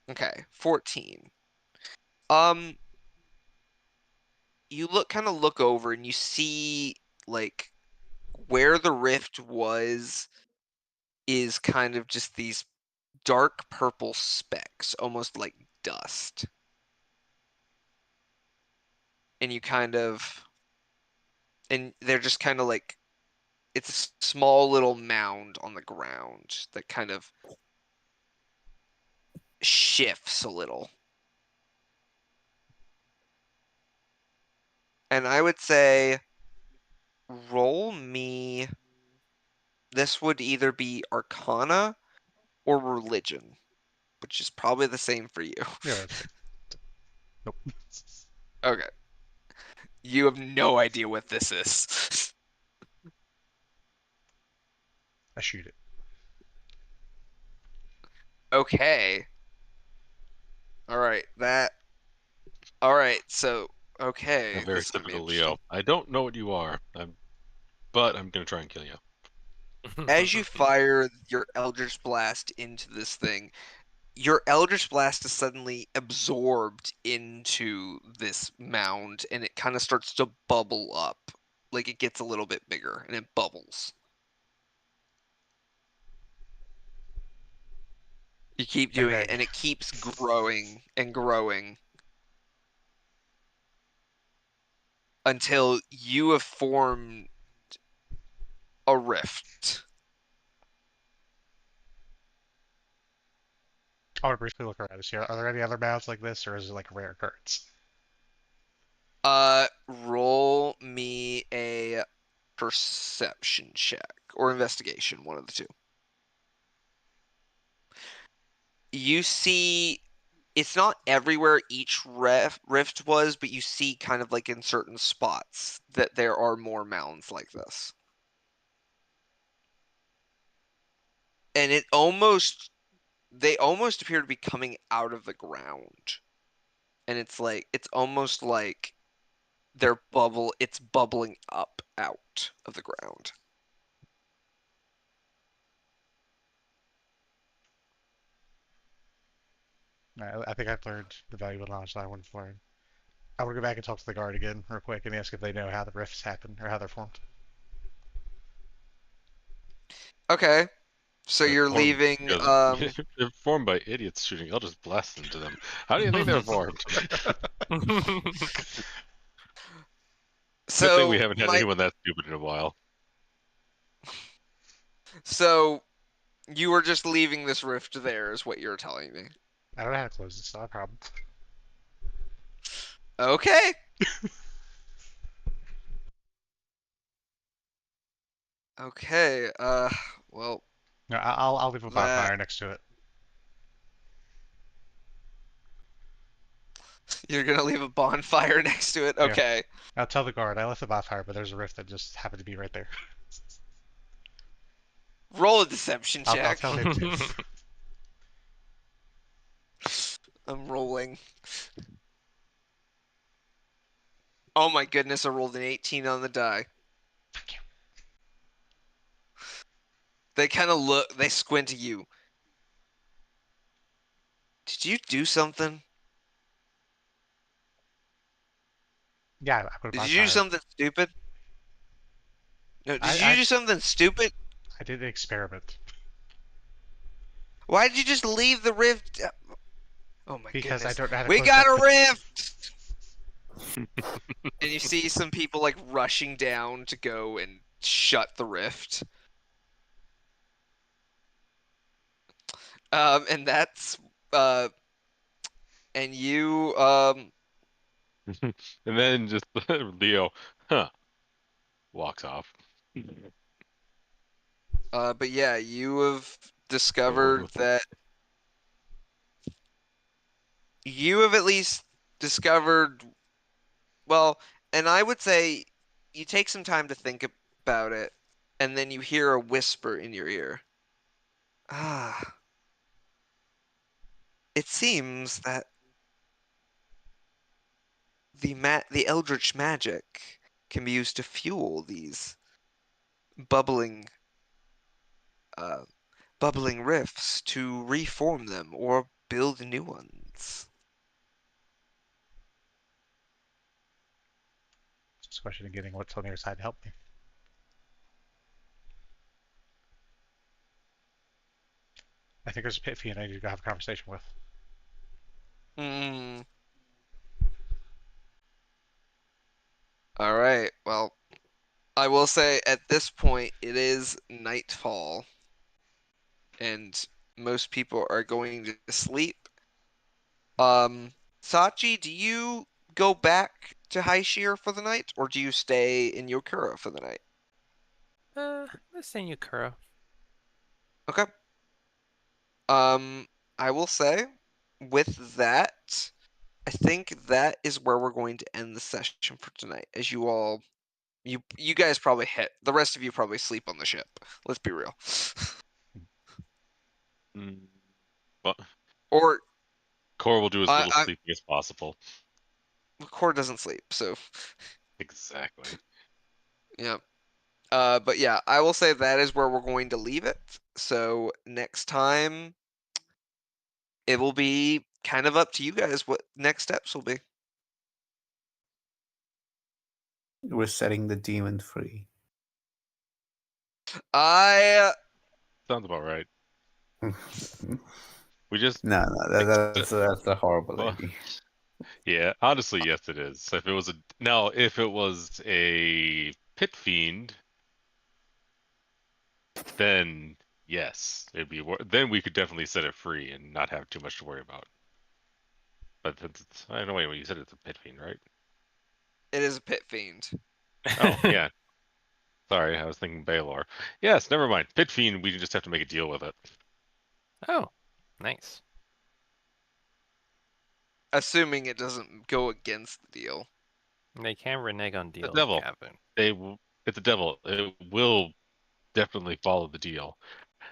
Okay, 14. You kind of look over and you see like where the rift was is kind of just these dark purple specks, almost like dust. And they're just kind of like, it's a small little mound on the ground that kind of shifts a little. And I would say roll me, this would either be Arcana or Religion, which is probably the same for you. yeah, that's fair. Nope. Okay. You have no idea what this is. I shoot it. Okay. All right. So, okay. I'm very This is gonna be typical interesting. Leo. I don't know what you are, but I'm gonna try and kill you. As you fire your Eldritch Blast into this thing, your Eldritch Blast is suddenly absorbed into this mound and it kind of starts to bubble up. Like it gets a little bit bigger and it bubbles. You keep Bang doing it bang. and it keeps growing and growing until you have formed a rift. I want to briefly look around to see are there any other mounds like this, or is it like a rare occurrence? Roll me a perception check or investigation, one of the two. You see, it's not everywhere each rift was, but you see kind of like in certain spots that there are more mounds like this. And they almost appear to be coming out of the ground. And it's almost like it's bubbling up out of the ground. I think I've learned the valuable knowledge that I wanted to learn. I want to go back and talk to the guard again real quick and ask if they know how the rifts happen or how they're formed. Okay. So They're you're formed leaving because they're formed by idiots shooting. I'll just blast into them. How do you think they're formed? Good thing we so haven't had anyone that stupid in a while. so you were just leaving this rift there is what you're telling me. I don't know how to close it. It's not a problem. Okay. Okay. Well, No, I'll leave a that bonfire next to it. you're gonna leave a bonfire next to it. Yeah. Okay. I'll tell the guard I left the bonfire, but there's a rift that just happened to be right there. Roll a deception I'll check. tell him too. I'm rolling. Oh my goodness, I rolled an 18 on the die. Fuck you. They kind of they squint at you. Did you do something? Yeah, I put a Did you do bonfire. something stupid? No, did you I do something stupid? did an experiment Why did you just leave the rift? Oh my because I goodness. don't know how to We close got that. a rift! And you see some people like rushing down to go and shut the rift. And that's and you And then just Leo, walks off. but yeah, you have discovered that you have at least discovered, well, and I would say you take some time to think about it, and then you hear a whisper in your ear. Ah, it seems that the eldritch magic can be used to fuel these bubbling uh, bubbling rifts to reform them or build new ones. Just a question of getting what's on the other side to help me. I think there's a pit fiend I need to go have a conversation with. Hmm. All right. Well, I will say at this point it is nightfall, and most people are going to sleep. Sachi, do you go back to High Shear for the night, or do you stay in Yokura for the night? Let's say Yukura. Okay. Um, I will say, with that, I think that is where we're going to end the session for tonight. As you guys probably hit. The rest of you probably sleep on the ship. Let's be real. Well, Or Core will do as little I sleeping as possible. Core doesn't sleep, so Exactly. yeah. But yeah, I will say that is where we're going to leave it. So next time, it will be kind of up to you guys what next steps will be. We're setting the demon free. I Sounds about right. no, We just that's a horrible well, idea. yeah, honestly, yes, it is. If it was a pit fiend, then yes, then we could definitely set it free and not have too much to worry about. But I don't know. Wait, you said it's a pit fiend, right? It is a pit fiend. Oh, yeah. Sorry, I was thinking Baylor. Yes, never mind. Pit fiend, we just have to make a deal with it. Oh, nice. Assuming it doesn't go against the deal. They can renege on The deals, devil. Gavin. It's the devil. It will definitely follow the deal.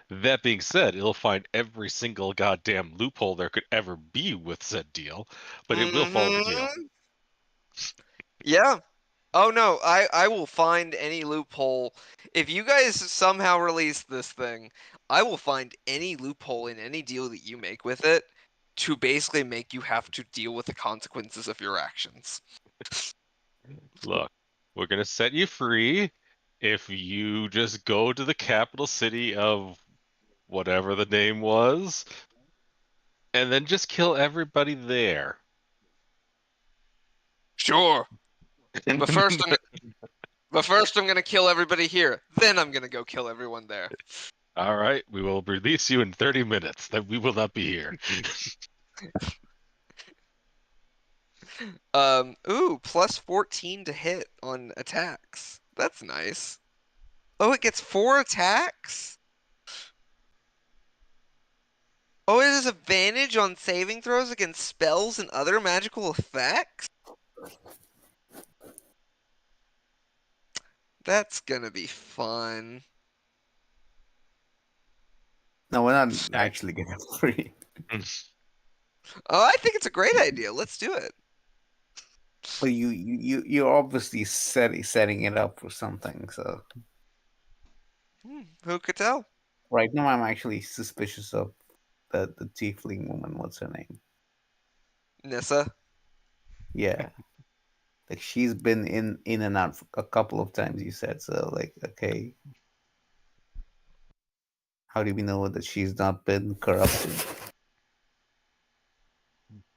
That being said, it'll find every single goddamn loophole there could ever be with said deal, but it will follow the deal. Mm-hmm. Yeah. Oh no, I will find any loophole. If you guys somehow release this thing, I will find any loophole in any deal that you make with it to basically make you have to deal with the consequences of your actions. Look, we're gonna set you free if you just go to the capital city of whatever the name was, and then just kill everybody there. Sure. But first I'm gonna kill everybody here. Then I'm gonna go kill everyone there. All right, we will release you in 30 minutes. That we will not be here. Ooh, plus 14 to hit on attacks. That's nice. Oh, it gets 4 attacks? Oh, it has advantage on saving throws against spells and other magical effects? That's gonna be fun. No, we're not Alright. actually getting free. Oh, I think it's a great idea. Let's do it. But you're obviously setting it up for something. So Who could tell? right now, I'm actually suspicious of the tiefling woman. What's her name? Nissa? Yeah, like she's been in and out a couple of times. You said so. Like, okay, how do we know that she's not been corrupted?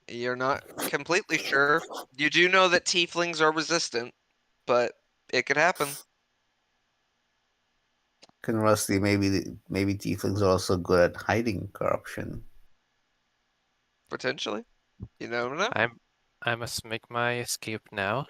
You're not completely sure. You do know that tieflings are resistant, but it could happen. Conversely, maybe tieflings are also good at hiding corruption. Potentially. You never know. I must make my escape now.